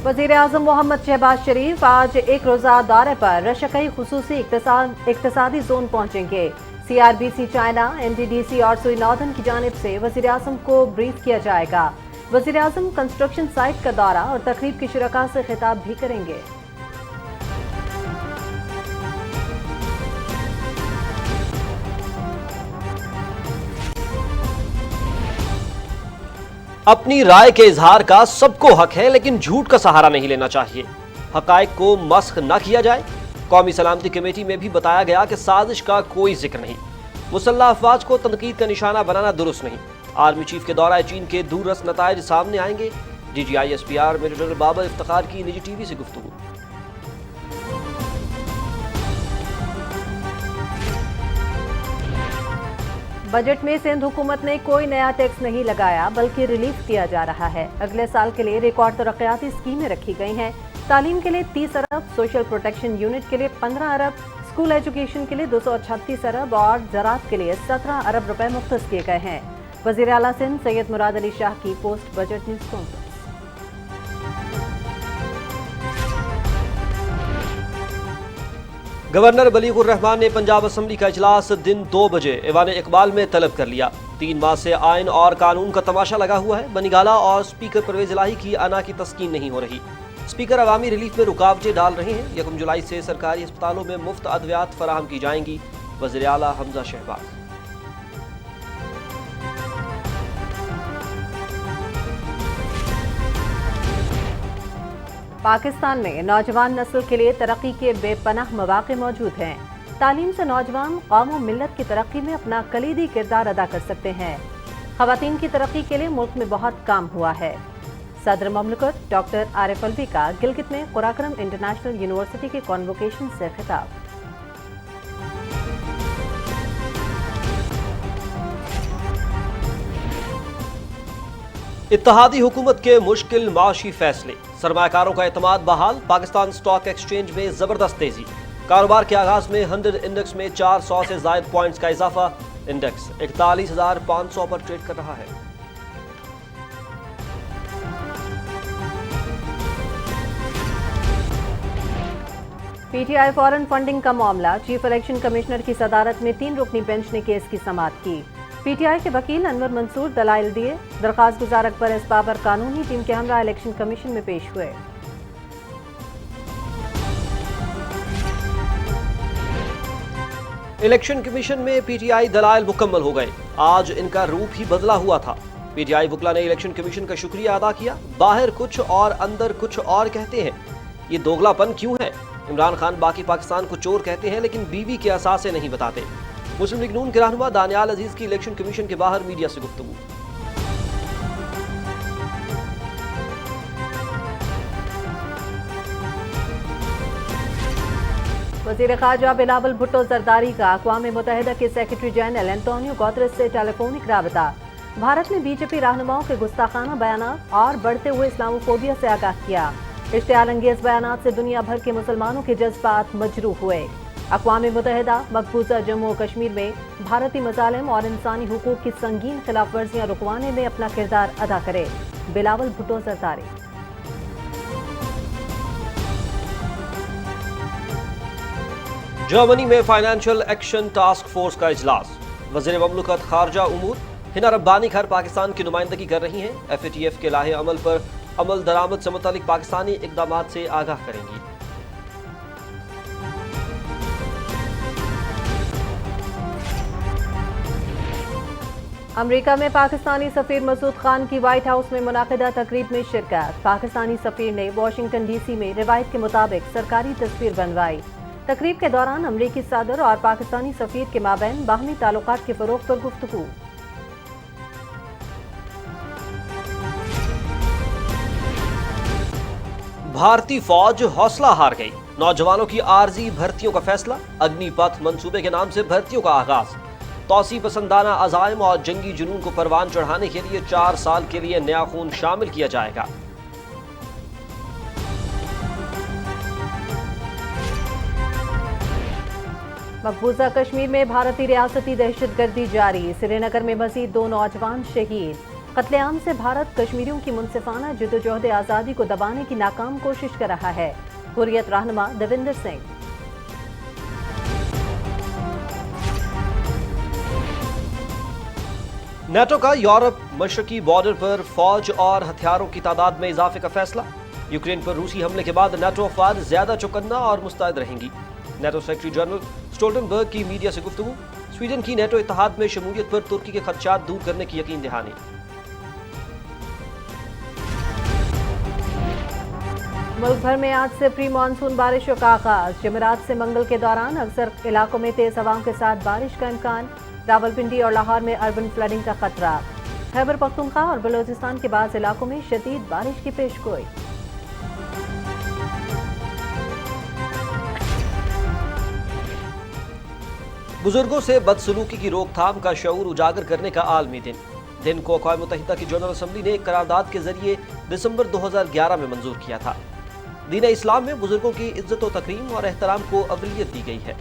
वज़ीर आज़म मोहम्मद शहबाज शरीफ आज एक रोज़ा दौरे पर रशकई खुसूसी इक्तसादी जोन पहुंचेंगे। CRBC चाइना, NDDC और सुई नॉर्दर्न की जानिब से वज़ीर आज़म को ब्रीफ किया जाएगा। वज़ीर आज़म कंस्ट्रक्शन साइट का दौरा और तकरीब की शुरका से खिताब भी करेंगे। अपनी राय के इजहार का सबको हक है, लेकिन झूठ का सहारा नहीं लेना चाहिए। हकायक को मस्ख न किया जाए। कौमी सलामती कमेटी में भी बताया गया कि साजिश का कोई जिक्र नहीं। मुसल्लह अफवाज को तनकीद का निशाना बनाना दुरुस्त नहीं। आर्मी चीफ के दौरा चीन के दूररस नताइज सामने आएंगे। DGI SPR major general Babar Iftikhar की निजी TV से गुफ्तगू। बजट में सिंध हुकूमत ने कोई नया टैक्स नहीं लगाया, बल्कि रिलीफ दिया जा रहा है। अगले साल के लिए रिकॉर्ड तरक्याती स्कीमें रखी गई हैं। तालीम के लिए 30 अरब, सोशल प्रोटेक्शन यूनिट के लिए 15 अरब, स्कूल एजुकेशन के लिए 238 अरब और ज़राअत के लिए 17 अरब रुपए मुख्तस किए गए हैं। वज़ीर आला सिंध सैयद मुराद अली शाह की post budget news conference. Governor Baligur Rahman ने पंजाब असम्बली का इजलास दिन 2 बजे ऐवान इकबाल में तलब कर लिया। 3 माह से आइन और कानून का तमाशा लगा हुआ है। बनीगाला और स्पीकर परवेज इलाही की अना की तस्कीन नहीं हो रही। स्पीकर अवामी रिलीफ में रुकावटें डाल रहे हैं। 1 जुलाई से सरकारी अस्पतालों में मुफ्त अद्वियात फराहम की जाएंगी। वज़ीर आला हमजा शहबाज। पाकिस्तान में नौजवान नस्ल के लिए तरक्की के बेपनाह मौक़े मौजूद हैं। तालीम से नौजवान कौम और मिल्लत की तरक्की में अपना कलीदी किरदार अदा कर सकते हैं। ख़वातीन की तरक्की के लिए मुल्क में बहुत काम हुआ है। सदर ममलकत डॉक्टर आरिफ अलवी का गिलगित में कुराक्रम इंटरनेशनल यूनिवर्सिटी के कॉन्वोकेशन से खिताब। इत्तेहादी हुकूमत के मुश्किल माशी फैसले। सरमायाकारों का एतमाद बहाल। पाकिस्तान स्टॉक एक्सचेंज में जबरदस्त तेजी। कारोबार के आगाज में 100 इंडेक्स में 400 से जायद पॉइंट्स का इजाफा। इंडेक्स 41,500 पर ट्रेड कर रहा है। PTI फॉरेन फंडिंग का मामला। चीफ इलेक्शन कमिश्नर की सदारत में 3 रुकनी बेंच ने केस की समाअत की। PTI के वकील अनवर मंसूर दलाइल दिए। दरख्वास्त गुजार अकबर एस बाबर कानूनी टीम के हमरा इलेक्शन कमीशन में पेश हुए। इलेक्शन कमीशन में PTI दलाइल मुकम्मल हो गए। आज इनका रूप ही बदला हुआ था। PTI वकला ने इलेक्शन कमीशन का शुक्रिया अदा किया। बाहर कुछ और अंदर कुछ और कहते हैं, ये दोगलापन क्यों है? इमरान खान बाकी पाकिस्तान को चोर कहते हैं, लेकिन बीवी के असासे नहीं बताते। मुस्लिम लीग नून के रहनुमा दानियाल अजीज की इलेक्शन कमीशन के बाहर मीडिया से गुफ्तगू। वज़ीर ख़ारजा बिलावल भुट्टो जरदारी का अक़वाम मुत्तहिदा के सेक्रेटरी जनरल एंटोनियो गुतेरेस से टेलीफोनिक राबता। भारत ने BJP रहनुमाओं के गुस्ताखाना बयानात और बढ़ते हुए इस्लामोफोबिया से आगाह किया। इश्तियाल अंगेज बयानात से दुनिया भर के मुसलमानों के जज्बात मजरूह हुए। अक़वाम मुत्तहिदा मकबूजा जम्मू और कश्मीर में भारतीय मज़ालिम और इंसानी हुकूक की संगीन खिलाफ वर्जियाँ रुकवाने में अपना किरदार अदा करे। बिलावल भुट्टो जरदारी। जर्मनी में फाइनेंशियल एक्शन टास्क फोर्स का इजलास। वज़ीर ममलकत खारजा उमूर हिना रब्बानी घर पाकिस्तान की नुमाइंदगी कर रही हैं। FATF के लाहे अमल पर अमल दरामद से मुतालिक पाकिस्तानी इक़दामात से आगाह करेंगी। अमेरिका में पाकिस्तानी सफीर मसूद खान की व्हाइट हाउस में मुनाकिदा तकरीब में शिरकत। पाकिस्तानी सफीर ने वाशिंगटन DC में रिवायत के मुताबिक सरकारी तस्वीर बनवाई। तकरीब के दौरान अमरीकी सदर और पाकिस्तानी सफीर के माबैन बाहमी ताल्लुकात के फरोग पर गुफ्तगू। भारतीय फौज हौसला हार गई। नौजवानों की आर्जी भर्तियों का फैसला। अग्निपथ मंसूबे के नाम से भर्तियों का आगाज। तौसी पसंदाना अज़ाइम और जंगी जुनून को परवान चढ़ाने के लिए 4 साल के लिए नया खून शामिल किया जाएगा। मकबूजा कश्मीर में भारतीय रियासती दहशतगर्दी जारी। श्रीनगर में मजीद 2 नौजवान शहीद। قتل عام سے بھارت کشمیریوں کی منصفانہ جدوجہد آزادی کو دبانے کی ناکام کوشش کر رہا ہے، حریت رہنما دیویندر سنگھ۔ نیٹو کا یورپ مشرقی بارڈر پر فوج اور ہتھیاروں کی تعداد میں اضافے کا فیصلہ۔ یوکرین پر روسی حملے کے بعد نیٹو افواج زیادہ چوکنا اور مستعد رہیں گی۔ نیٹو سیکرٹری جنرل اسٹولٹنبرگ کی میڈیا سے گفتگو۔ سویڈن کی نیٹو اتحاد میں شمولیت پر ترکی کے خدشات دور کرنے کی یقین دہانی۔ ملک بھر میں آج سے پری مانسون بارشوں کا آغاز۔ جمعرات سے منگل کے دوران اکثر علاقوں میں تیز ہواؤں کے ساتھ بارش کا امکان۔ راولپنڈی اور لاہور میں اربن فلڈنگ کا خطرہ۔ خیبر پختونخوا اور بلوچستان کے بعض علاقوں میں شدید بارش کی پیشگوئی۔ بزرگوں سے بدسلوکی کی روک تھام کا شعور اجاگر کرنے کا عالمی دن کو اقوام متحدہ کی جنرل اسمبلی نے ایک قرارداد کے ذریعے دسمبر 2011 میں منظور کیا تھا۔ دین اسلام میں بزرگوں کی عزت و تکریم اور احترام کو اولویت دی گئی ہے۔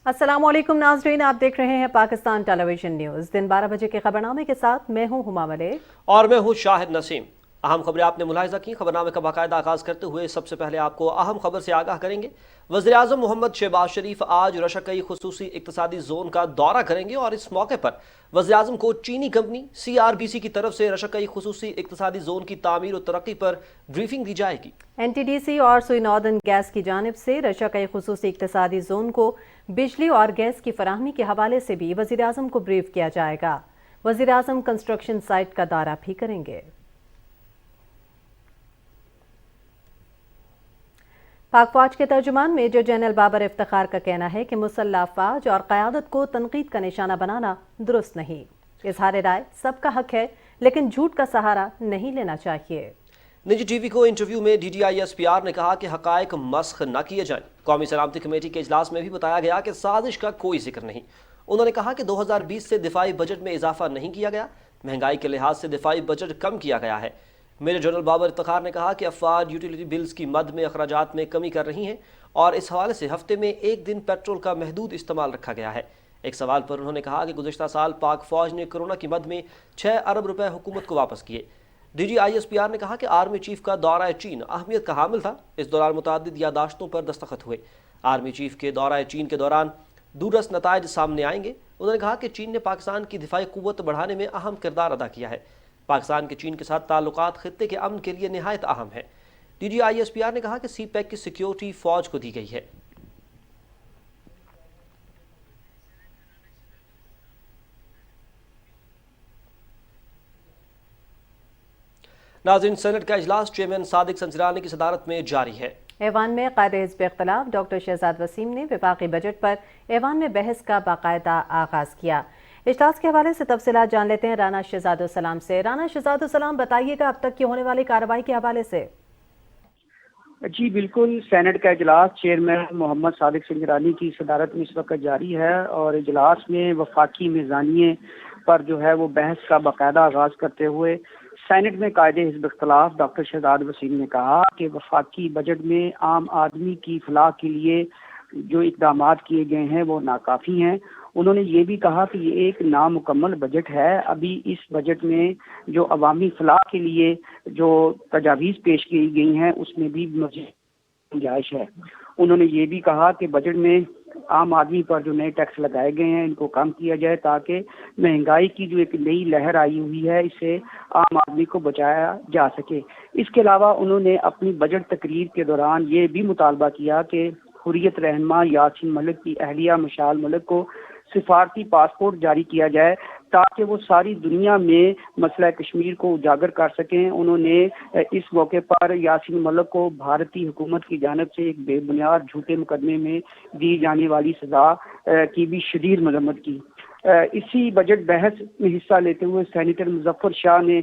السلام علیکم ناظرین، آپ دیکھ رہے ہیں پاکستان ٹیلی ویژن نیوز۔ دن 12 بجے کے خبرنامے کے ساتھ میں ہوں ہما ملک اور میں ہوں شاہد نسیم۔ اہم خبریں آپ نے ملاحظہ کی۔ خبرنامے کا باقاعدہ آغاز کرتے ہوئے سب سے پہلے آپ کو اہم خبر سے آگاہ کریں گے۔ وزیراعظم محمد شہباز شریف آج رشکئی خصوصی اقتصادی زون کا دورہ کریں گے اور اس موقع پر وزیراعظم کو چینی کمپنی CRBC کی طرف سے رشکئی خصوصی اقتصادی زون کی تعمیر و ترقی پر بریفنگ دی جائے گی۔ NTDC اور سوئی ناردرن گیس کی جانب سے رشکئی خصوصی اقتصادی زون کو بجلی اور گیس کی فراہمی کے حوالے سے بھی وزیراعظم کو بریف کیا جائے گا۔ وزیراعظم کنسٹرکشن سائٹ کا دورہ بھی کریں گے۔ پاک فوج کے ترجمان میجر جنرل بابر افتخار کا کہنا ہے کہ مسلح افواج اور قیادت کو تنقید کا نشانہ بنانا درست نہیں۔ اظہار رائے سب کا حق ہے، لیکن جھوٹ کا سہارا نہیں لینا چاہیے۔ نجی ٹی وی کو انٹرویو میں DDISPR نے کہا کہ حقائق مسخ نہ کیے جائیں۔ قومی سلامتی کمیٹی کے اجلاس میں بھی بتایا گیا کہ سازش کا کوئی ذکر نہیں۔ انہوں نے کہا کہ 2020 سے دفاعی بجٹ میں اضافہ نہیں کیا گیا، مہنگائی کے لحاظ سے دفاعی بجٹ کم کیا گیا ہے۔ میجر جنرل بابر افتخار نے کہا کہ افواج یوٹیلیٹی بلز کی مد میں اخراجات میں کمی کر رہی ہیں اور اس حوالے سے ہفتے میں ایک دن پیٹرول کا محدود استعمال رکھا گیا ہے۔ ایک سوال پر انہوں نے کہا کہ گزشتہ سال پاک فوج نے کرونا کی مد میں 6 ارب روپے حکومت کو واپس کیے۔ DGISPR نے کہا کہ آرمی چیف کا دورہ چین اہمیت کا حامل تھا۔ اس دوران متعدد یادداشتوں پر دستخط ہوئے۔ آرمی چیف کے دورہ چین کے دوران دورس نتائج سامنے آئیں گے۔ انہوں نے کہا کہ چین نے پاکستان کی دفاعی قوت بڑھانے میں اہم کردار ادا کیا ہے۔ پاکستان کے چین کے ساتھ تعلقات خطے کے امن کے لیے نہایت اہم ہیں۔ DGISPR نے کہا کہ CPEC کی سیکیورٹی فوج کو دی گئی ہے۔ ناظرین، سینٹ کا اجلاس چیئرمین صادق سنجرانی کی صدارت میں جاری ہے۔ ایوان میں قائد حزب اختلاف ڈاکٹر شہزاد وسیم نے وفاقی بجٹ پر ایوان میں بحث کا باقاعدہ آغاز کیا۔ اجلاس کے حوالے سے تفصیلات جان لیتے ہیں رانا شہزاد السلام سے۔ رانا شہزاد السلام، بتائیے گا اب تک کی ہونے والی کارروائی کے حوالے سے۔ جی بالکل، سینٹ کا اجلاس چیئرمین محمد صادق سنجرانی کی صدارت میں اس وقت جاری ہے اور اجلاس میں وفاقی میزانیے پر جو ہے وہ بحث کا باقاعدہ آغاز کرتے ہوئے سینٹ میں قائد حزب اختلاف ڈاکٹر شہزاد وسیم نے کہا کہ وفاقی بجٹ میں عام آدمی کی فلاح کے لیے جو اقدامات کیے گئے ہیں وہ ناکافی ہیں۔ انہوں نے یہ بھی کہا کہ یہ ایک نامکمل بجٹ ہے، ابھی اس بجٹ میں جو عوامی فلاح کے لیے جو تجاویز پیش کی گئی ہیں اس میں بھی مزید گنجائش ہے۔ انہوں نے یہ بھی کہا کہ بجٹ میں عام آدمی پر جو نئے ٹیکس لگائے گئے ہیں ان کو کم کیا جائے تاکہ مہنگائی کی جو ایک نئی لہر آئی ہوئی ہے اسے عام آدمی کو بچایا جا سکے۔ اس کے علاوہ انہوں نے اپنی بجٹ تقریر کے دوران یہ بھی مطالبہ کیا کہ حریت رہنما یاسین ملک کی اہلیہ مشال ملک کو سفارتی پاسپورٹ جاری کیا جائے تاکہ وہ ساری دنیا میں مسئلہ کشمیر کو اجاگر کر سکیں۔ انہوں نے اس موقع پر یاسین ملک کو بھارتی حکومت کی جانب سے ایک بے بنیاد جھوٹے مقدمے میں دی جانے والی سزا کی بھی شدید مذمت کی۔ اسی بجٹ بحث میں حصہ لیتے ہوئے سینیٹر مظفر شاہ نے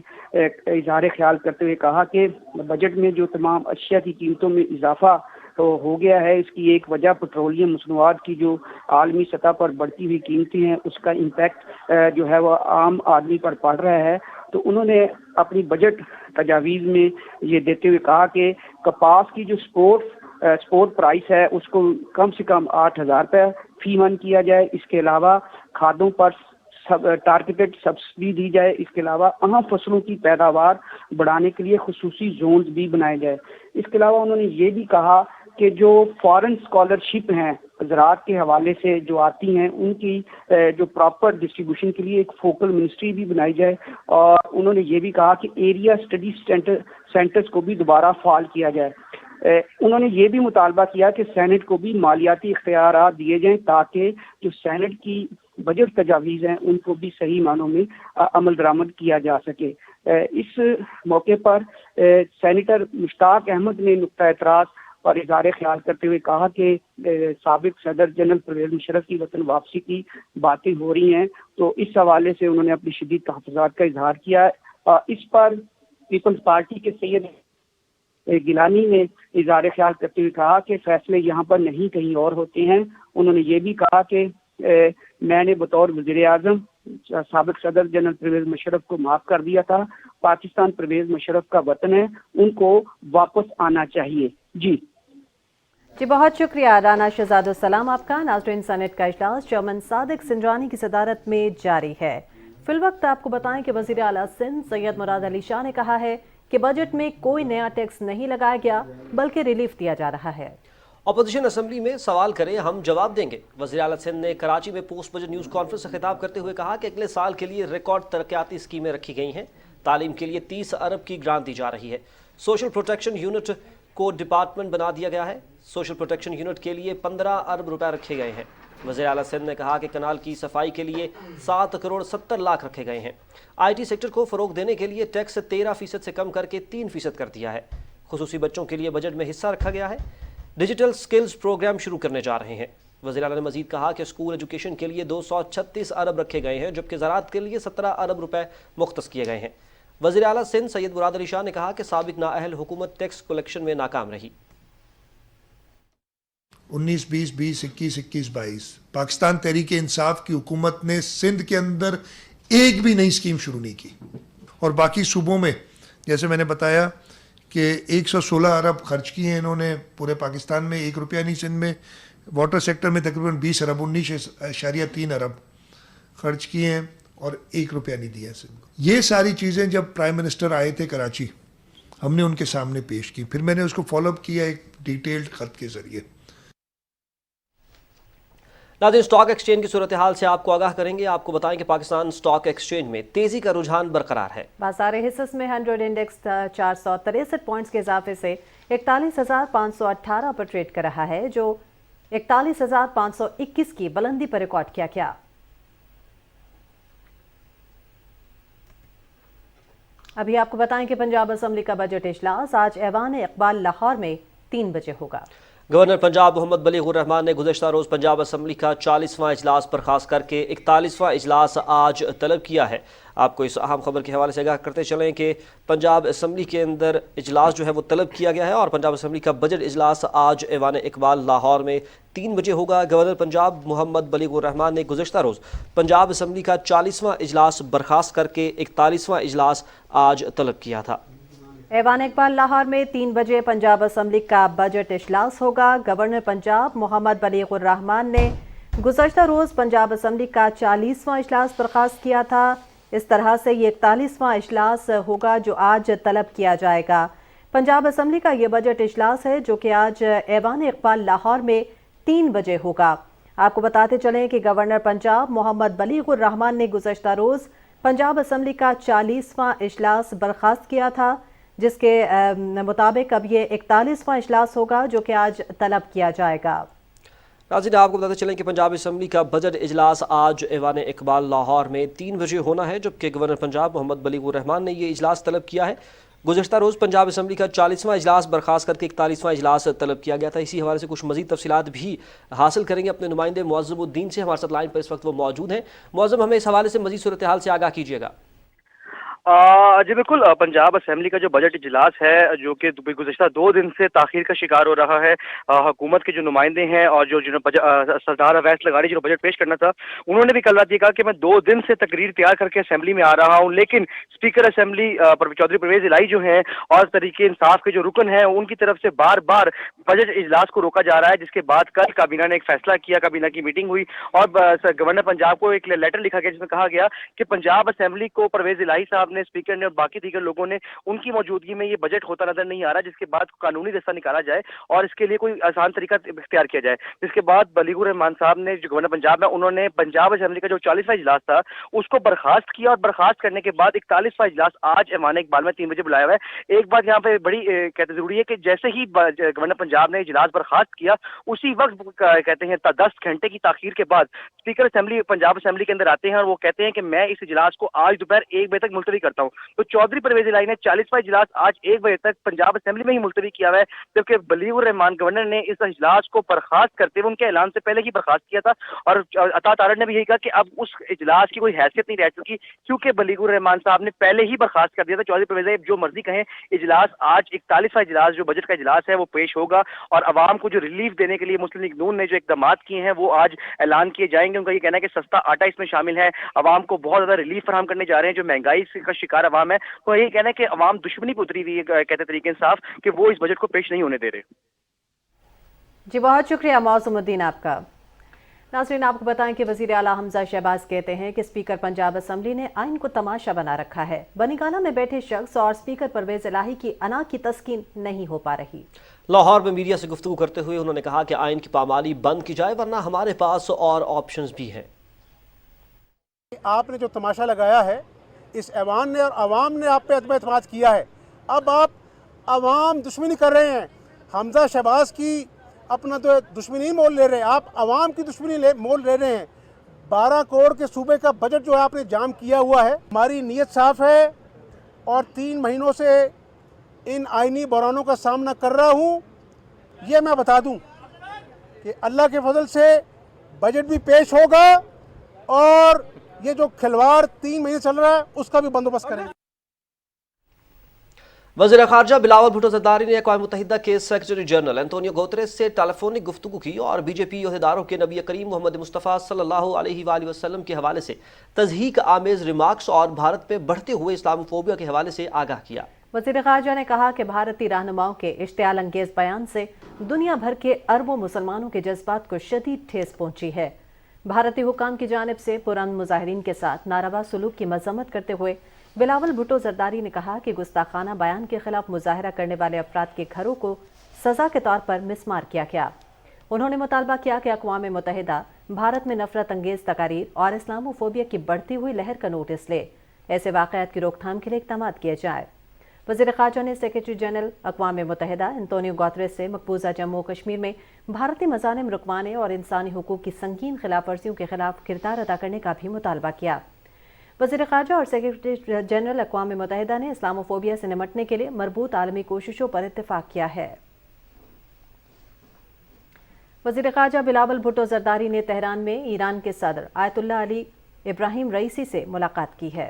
اظہار خیال کرتے ہوئے کہا کہ بجٹ میں جو تمام اشیاء کی قیمتوں میں اضافہ ہو گیا ہے، اس کی ایک وجہ پٹرولیم مصنوعات کی جو عالمی سطح پر بڑھتی ہوئی قیمتیں ہیں، اس کا امپیکٹ جو ہے وہ عام آدمی پر پڑ رہا ہے۔ تو انہوں نے اپنی بجٹ تجاویز میں یہ دیتے ہوئے کہا کہ کپاس کی جو سپورٹ پرائس ہے اس کو کم سے کم 8,000 روپے فی من کیا جائے۔ اس کے علاوہ کھادوں پر ٹارگیٹڈ سبسڈی دی جائے۔ اس کے علاوہ اہم فصلوں کی پیداوار بڑھانے کے لیے خصوصی زونز بھی بنائے جائے۔ اس کے علاوہ انہوں نے یہ بھی کہا کہ جو فارن اسکالرشپ ہیں زراعت کے حوالے سے جو آتی ہیں، ان کی جو پراپر ڈسٹریبیوشن کے لیے ایک فوکل منسٹری بھی بنائی جائے۔ اور انہوں نے یہ بھی کہا کہ ایریا اسٹڈی سینٹرز کو بھی دوبارہ فعال کیا جائے۔ انہوں نے یہ بھی مطالبہ کیا کہ سینٹ کو بھی مالیاتی اختیارات دیے جائیں تاکہ جو سینٹ کی بجٹ تجاویز ہیں ان کو بھی صحیح معنوں میں عمل درآمد کیا جا سکے۔ اس موقع پر سینیٹر مشتاق احمد نے نقطہ اعتراض اور اظہار خیال کرتے ہوئے کہا کہ سابق صدر جنرل پرویز مشرف کی وطن واپسی کی باتیں ہو رہی ہیں، تو اس حوالے سے انہوں نے اپنی شدید تحفظات کا اظہار کیا۔ اس پر پیپلز پارٹی کے سید گیلانی نے اظہار خیال کرتے ہوئے کہا کہ فیصلے یہاں پر نہیں کہیں اور ہوتے ہیں۔ انہوں نے یہ بھی کہا کہ میں نے بطور وزیر اعظم سابق صدر جنرل پرویز مشرف کو معاف کر دیا تھا۔ پاکستان پرویز مشرف کا وطن ہے، ان کو واپس آنا چاہیے۔ جی بہت شکریہ رانا شہزاد السلام آپ کا۔ ناظرین، سینٹ کا اجلاس چیئرمین صادق سنجرانی کی صدارت میں جاری ہے۔ فی الوقت آپ کو بتائیں کہ وزیر اعلیٰ سندھ سید مراد علی شاہ نے کہا ہے کہ بجٹ میں کوئی نیا ٹیکس نہیں لگایا گیا بلکہ ریلیف دیا جا رہا ہے۔ اپوزیشن اسمبلی میں سوال کرے ہم جواب دیں گے۔ وزیر اعلیٰ سندھ نے کراچی میں پوسٹ بجٹ نیوز کانفرنس سے خطاب کرتے ہوئے کہا کہ اگلے سال کے لیے ریکارڈ ترقیاتی اسکیمیں رکھی گئی ہیں۔ تعلیم کے لیے 30 ارب کی گرانٹ دی جا رہی ہے۔ سوشل پروٹیکشن یونٹ کو ڈپارٹمنٹ بنا دیا گیا ہے۔ سوشل پروٹیکشن یونٹ کے لیے 15 ارب روپے رکھے گئے ہیں۔ وزیر اعلیٰ سندھ نے کہا کہ کنال کی صفائی کے لیے 7 کروڑ 70 لاکھ رکھے گئے ہیں۔ آئی ٹی سیکٹر کو فروغ دینے کے لیے ٹیکس 13% سے کم کر کے 3% کر دیا ہے۔ خصوصی بچوں کے لیے بجٹ میں حصہ رکھا گیا ہے۔ ڈیجیٹل سکلز پروگرام شروع کرنے جا رہے ہیں۔ وزیر اعلیٰ نے مزید کہا کہ اسکول ایجوکیشن کے لیے 236 ارب رکھے گئے ہیں، جبکہ زراعت کے لیے 17 ارب روپے مختص کیے گئے ہیں۔ وزیر اعلیٰ سندھ سید مراد علی شاہ نے کہا کہ سابق نااہل حکومت ٹیکس کلیکشن میں ناکام رہی۔ 19-20, 20, 21, 21, 22 پاکستان تحریک انصاف کی حکومت نے سندھ کے اندر ایک بھی نئی اسکیم شروع نہیں کی، اور باقی صوبوں میں جیسے میں نے بتایا کہ 116 ارب خرچ کیے ہیں انہوں نے پورے پاکستان میں، 1 روپیہ نہیں سندھ میں۔ واٹر سیکٹر میں تقریباً 20 ارب 19.3 ارب خرچ کیے ہیں اور 1 روپیہ نہیں دیا سندھ کو۔ یہ ساری چیزیں جب پرائم منسٹر آئے تھے کراچی، ہم نے ان کے سامنے پیش کی، پھر میں نے اس کو فالو اپ کیا ایک ڈیٹیلڈ خط کے ذریعے۔ ناظرین، اسٹاک ایکسچینج کی صورتحال سے آپ کو آگاہ کریں گے۔ آپ کو بتائیں کہ پاکستان اسٹاک ایکسچینج میں تیزی کا رجحان برقرار ہے۔ بازار حصص میں 100 انڈیکس 463 پوائنٹس کے اضافے سے 41,518 پر ٹریڈ کر رہا ہے، جو 41,521 کی بلندی پر ریکارڈ کیا گیا۔ ابھی آپ کو بتائیں کہ پنجاب اسمبلی کا بجٹ اجلاس آج ایوان اقبال لاہور میں 3 بجے ہوگا۔ گورنر پنجاب محمد بلیغ الرحمان نے گزشتہ روز پنجاب اسمبلی کا 40واں اجلاس برخاست کر کے 41واں اجلاس آج طلب کیا ہے۔ آپ کو اس اہم خبر کے حوالے سے آگاہ کرتے چلیں کہ پنجاب اسمبلی کے اندر اجلاس جو ہے وہ طلب کیا گیا ہے، اور پنجاب اسمبلی کا بجٹ اجلاس آج ایوان اقبال لاہور میں 3 بجے ہوگا۔ گورنر پنجاب محمد بلیغ الرحمان نے گزشتہ روز پنجاب اسمبلی کا 40واں اجلاس برخاست کر کے 41واں اجلاس آج طلب کیا تھا۔ ایوان اقبال لاہور میں 3 بجے پنجاب اسمبلی کا بجٹ اجلاس ہوگا۔ گورنر پنجاب محمد بلیغ الرحمان نے گزشتہ روز پنجاب اسمبلی کا 40واں اجلاس برخاست کیا تھا۔ اس طرح سے یہ 41واں اجلاس ہوگا جو آج طلب کیا جائے گا۔ پنجاب اسمبلی کا یہ بجٹ اجلاس ہے جو کہ آج ایوان اقبال لاہور میں 3 بجے ہوگا۔ آپ کو بتاتے چلیں کہ گورنر پنجاب محمد بلیغ الرحمان نے گزشتہ روز پنجاب اسمبلی کا 40واں اجلاس برخاست کیا تھا، جس کے مطابق اب یہ 41واں اجلاس ہوگا جو کہ آج طلب کیا جائے گا۔ नाज़रीन, आपको बताते चलें कि पंजाब असम्बली का बजट इजलास आज ऐवान इकबाल लाहौर में 3 बजे होना है, जबकि गवर्नर पंजाब मोहम्मद बलीगुर रहमान ने ये इजलास तलब किया है। गुज़श्ता रोज़ पंजाब असम्बली का 40वां इजलास बर्खास्त करके 41वां इजलास तलब किया गया था। इसी हवाले से कुछ मज़ीद तफसीलात भी हासिल करेंगे अपने नुमाइंदे मुअज़्ज़मुद्दीन से। हमारे साथ लाइन पर इस वक्त वो मौजूद हैं। मुअज़्ज़म, हमें इस हवाले से मज़ीद सूरत हाल से आगाह कीजिएगा। जी बिल्कुल, पंजाब असम्बली का जो बजट इजलास है जो कि गुज़श्ता 2 दिन से ताख़ीर का शिकार हो रहा है। हुकूमत के जो नुमाइंदे हैं और जो सरदार अवैस लगाड़ी जो बजट पेश करना था, उन्होंने भी कल रात ये कहा कि मैं 2 दिन से तकरीर तैयार करके असम्बली में आ रहा हूँ, लेकिन स्पीकर असम्बली चौधरी परवेज़ इलाही जो हैं और तहरीक इंसाफ के जो रुकन हैं उनकी तरफ से बार बार बजट इजलास को रोका जा रहा है, जिसके बाद कल काबीना ने एक फैसला किया, काबीना की मीटिंग हुई और गवर्नर पंजाब को एक लेटर लिखा गया जिसमें कहा गया कि पंजाब असम्बली को परवेज़ इलाही साहब ने, स्पीकर ने और बाकी दीगर लोगों ने उनकी मौजूदगी में ये बजट होता नजर नहीं आ रहा, जिसके बाद कानूनी रास्ता निकाला जाए और इसके लिए कोई आसान तरीका इख्तियार किया जाए। जिसके बाद बलीगुर रहमान साहब ने, जो गवर्नर पंजाब है, उन्होंने पंजाब असम्बली का जो 40वां इजलास था उसको बर्खास्त किया और बर्खास्त करने के बाद 41वां इजलास आज ऐवान इकबाल में 3 बजे बुलाया हुआ है। एक बात यहाँ पे बड़ी कहते जरूरी है कि जैसे ही गवर्नर पंजाब ने इजलास बर्खास्त किया, उसी वक्त कहते हैं 10 घंटे की ताखीर के बाद स्पीकर असम्बली पंजाब असम्बली के अंदर आते हैं और वो कहते हैं कि मैं इस इजलास को आज दोपहर 1 बजे तक मुलतवी करता हूँ। तो चौधरी परवेज़ इलाही ने 40वां इजलास आज 1 बजे तक पंजाब असम्बली में ही मुलतवी किया हुआ है, जबकि बलीगुर रहमान गवर्नर ने इस इजलास को बर्खास्त करते हुए उनके ऐलान से पहले ही बर्खास्त किया था और अता तारड़ ने भी यही कहा कि अब उस इजलास की कोई हैसियत नहीं रह चुकी, क्योंकि बलीगुर रहमान साहब ने पहले ही बर्खास्त कर दिया था। चौधरी परवेज़ इलाही जो मर्जी कहें, इजलास आज 41वां इजलास जो बजट का इजलास है वो पेश होगा और आवाम को जो रिलीफ देने के लिए मुस्लिम लीग नून ने जो इकदाम किए हैं वो आज ऐलान किए जाएंगे। उनका ये कहना है कि सस्ता आटा इसमें शामिल है, आवाम को बहुत ज्यादा रिलीफ फराहम करने जा रहे हैं जो महंगाई का शिकार आवाम है। तो यही कहना है कि आवाम दुश्मनी पे उतरी हुई है, कहते तरीके इंसाफ, कि वो इस बजट को पेश नहीं होने दे रहे। जी बहुत शुक्रिया मौसमुद्दीन आपका। नाज़रीन, आपको बताएं कि वज़ीर आला हमजा शहबाज कहते हैं कि स्पीकर पंजाब असम्बली ने आइन को तमाशा बना रखा है। बनीगाना में बैठे शख्स और स्पीकर परवेज़ इलाही की अना की तस्कीन नहीं हो पा रही। लाहौर में मीडिया से गुफ्तगू करते हुए उन्होंने कहा कि आइन की पामाली बंद की जाए, वरना हमारे पास और ऑप्शंस भी हैं। आपने जो तमाशा लगाया है, इस ऐवान ने और आवाम ने आप पे एतमाद किया है, अब आप आवाम दुश्मनी कर रहे हैं। हमजा शहबाज की अपना तो दुश्मनी मोल ले रहे हैं, आप आवाम की दुश्मनी मोल ले रहे हैं। 12 करोड़ के सूबे का बजट जो है आपने जाम किया हुआ है। हमारी नीयत साफ है और 3 महीनों से इन आइनी बहरानों का सामना कर रहा हूँ। ये मैं बता दूँ कि अल्लाह के फजल से बजट भी पेश होगा और ये जो खिलवाड़ 3 महीने चल रहा है उसका भी बंदोबस्त करेंगे। वज़ीर ख़ारजा बिलावल भुट्टो ज़रदारी ने अक़वाम मुत्तहिदा के सेक्रेटरी जनरल एंटोनियो गुतेरेस से टेलीफोनिक गुफ्तगू की और बीजेपी अहदेदारों के नबी करीम मोहम्मद मुस्तफ़ा सल्लल्लाहु अलैहि वसल्लम के हवाले से तज़हीक आमेज़ रिमार्क्स और भारत में बढ़ते हुए इस्लामोफोबिया के हवाले से आगाह किया। वज़ीर ख़ारजा ने कहा कि भारतीय रहनुमाओं के इश्तियाल अंगेज बयान से दुनिया भर के अरबों मुसलमानों के जज्बात को शदीद ठेस पहुंची है। भारतीय हुकाम की जानिब से पुरान मुजाहिरीन के साथ नारवा सलूक की मजम्मत करते हुए बिलावल भुट्टो जरदारी ने कहा कि गुस्ताखाना बयान के खिलाफ मुजाहरा करने वाले अफराद के घरों को सजा के तौर पर मिसमार किया गया। उन्होंने मुतालबा किया कि अक़वाम मुत्तहिदा भारत में नफरत अंगेज तकारीर और इस्लामोफोबिया की बढ़ती हुई लहर का नोटिस ले, ऐसे वाक़यात की रोकथाम के लिए इक़दाम किए जाए। वज़ीर ख़ारजा ने सेक्रेटरी जनरल अक़वाम मुत्तहिदा एंटोनियो गुतेरेस से मकबूजा जम्मू कश्मीर में भारतीय मज़ालिम रुकवाने और इंसानी हुकूक की संगीन खिलाफ वर्जियों के खिलाफ किरदार अदा करने का भी मुतालबा किया। वज़ीर ख़ारजा और सेक्रेटरी जनरल अक़वाम मुत्तहिदा ने इस्लामोफोबिया से निमटने के लिए मरबूत आलमी कोशिशों पर इत्तेफाक किया है। वज़ीर ख़ारजा बिलावल भुट्टो ज़रदारी ने तेहरान में ईरान के सदर आयतुल्लाह अली इब्राहिम रईसी से मुलाकात की है।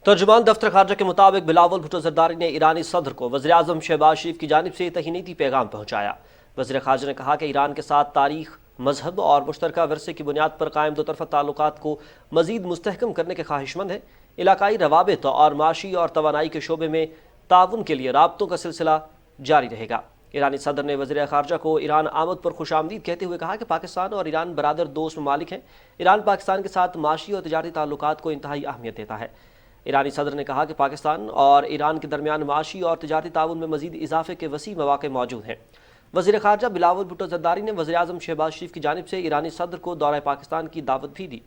तर्जुमान दफ्तर ख़ारजा के मुताबिक बिलावल भुट्टो ज़रदारी ने ईरानी सदर को वज़ीर आज़म शहबाज शरीफ की जानिब से तहनीती पैगाम पहुँचाया। वज़ीर ख़ारजा ने कहा कि ईरान के साथ तारीख़, मजहब और मुश्तरका विरसे की बुनियाद पर कायम दो तरफ़ा ताल्लुकात को मज़ीद मुस्तहकम करने के ख्वाहिशमंद है। इलाकाई रवाबित और माशी और तवानाई के शोबे में ताउन के लिए राब्तों का सिलसिला जारी रहेगा। ईरानी सदर ने वज़ीर ख़ारजा को ईरान आमद पर खुशामदीद कहते हुए कहा कि पाकिस्तान और ईरान बरादर दोस्त ममालिक हैं। ईरान पाकिस्तान के साथ माशी और तिजारती ताल्लुकात को इंतहाई अहमियत देता है। ईरानी सदर ने कहा कि पाकिस्तान और ईरान के दरमियान माशी और तिजारती ताउन में मज़ीद इजाफे के वसी मौक़े मौजूद हैं। वज़ीर ख़ारजा बिलावल भुट्टो ज़रदारी ने वज़ीर आज़म शहबाज शरीफ की जानिब से ईरानी सदर को दौरा पाकिस्तान की दावत भी दी।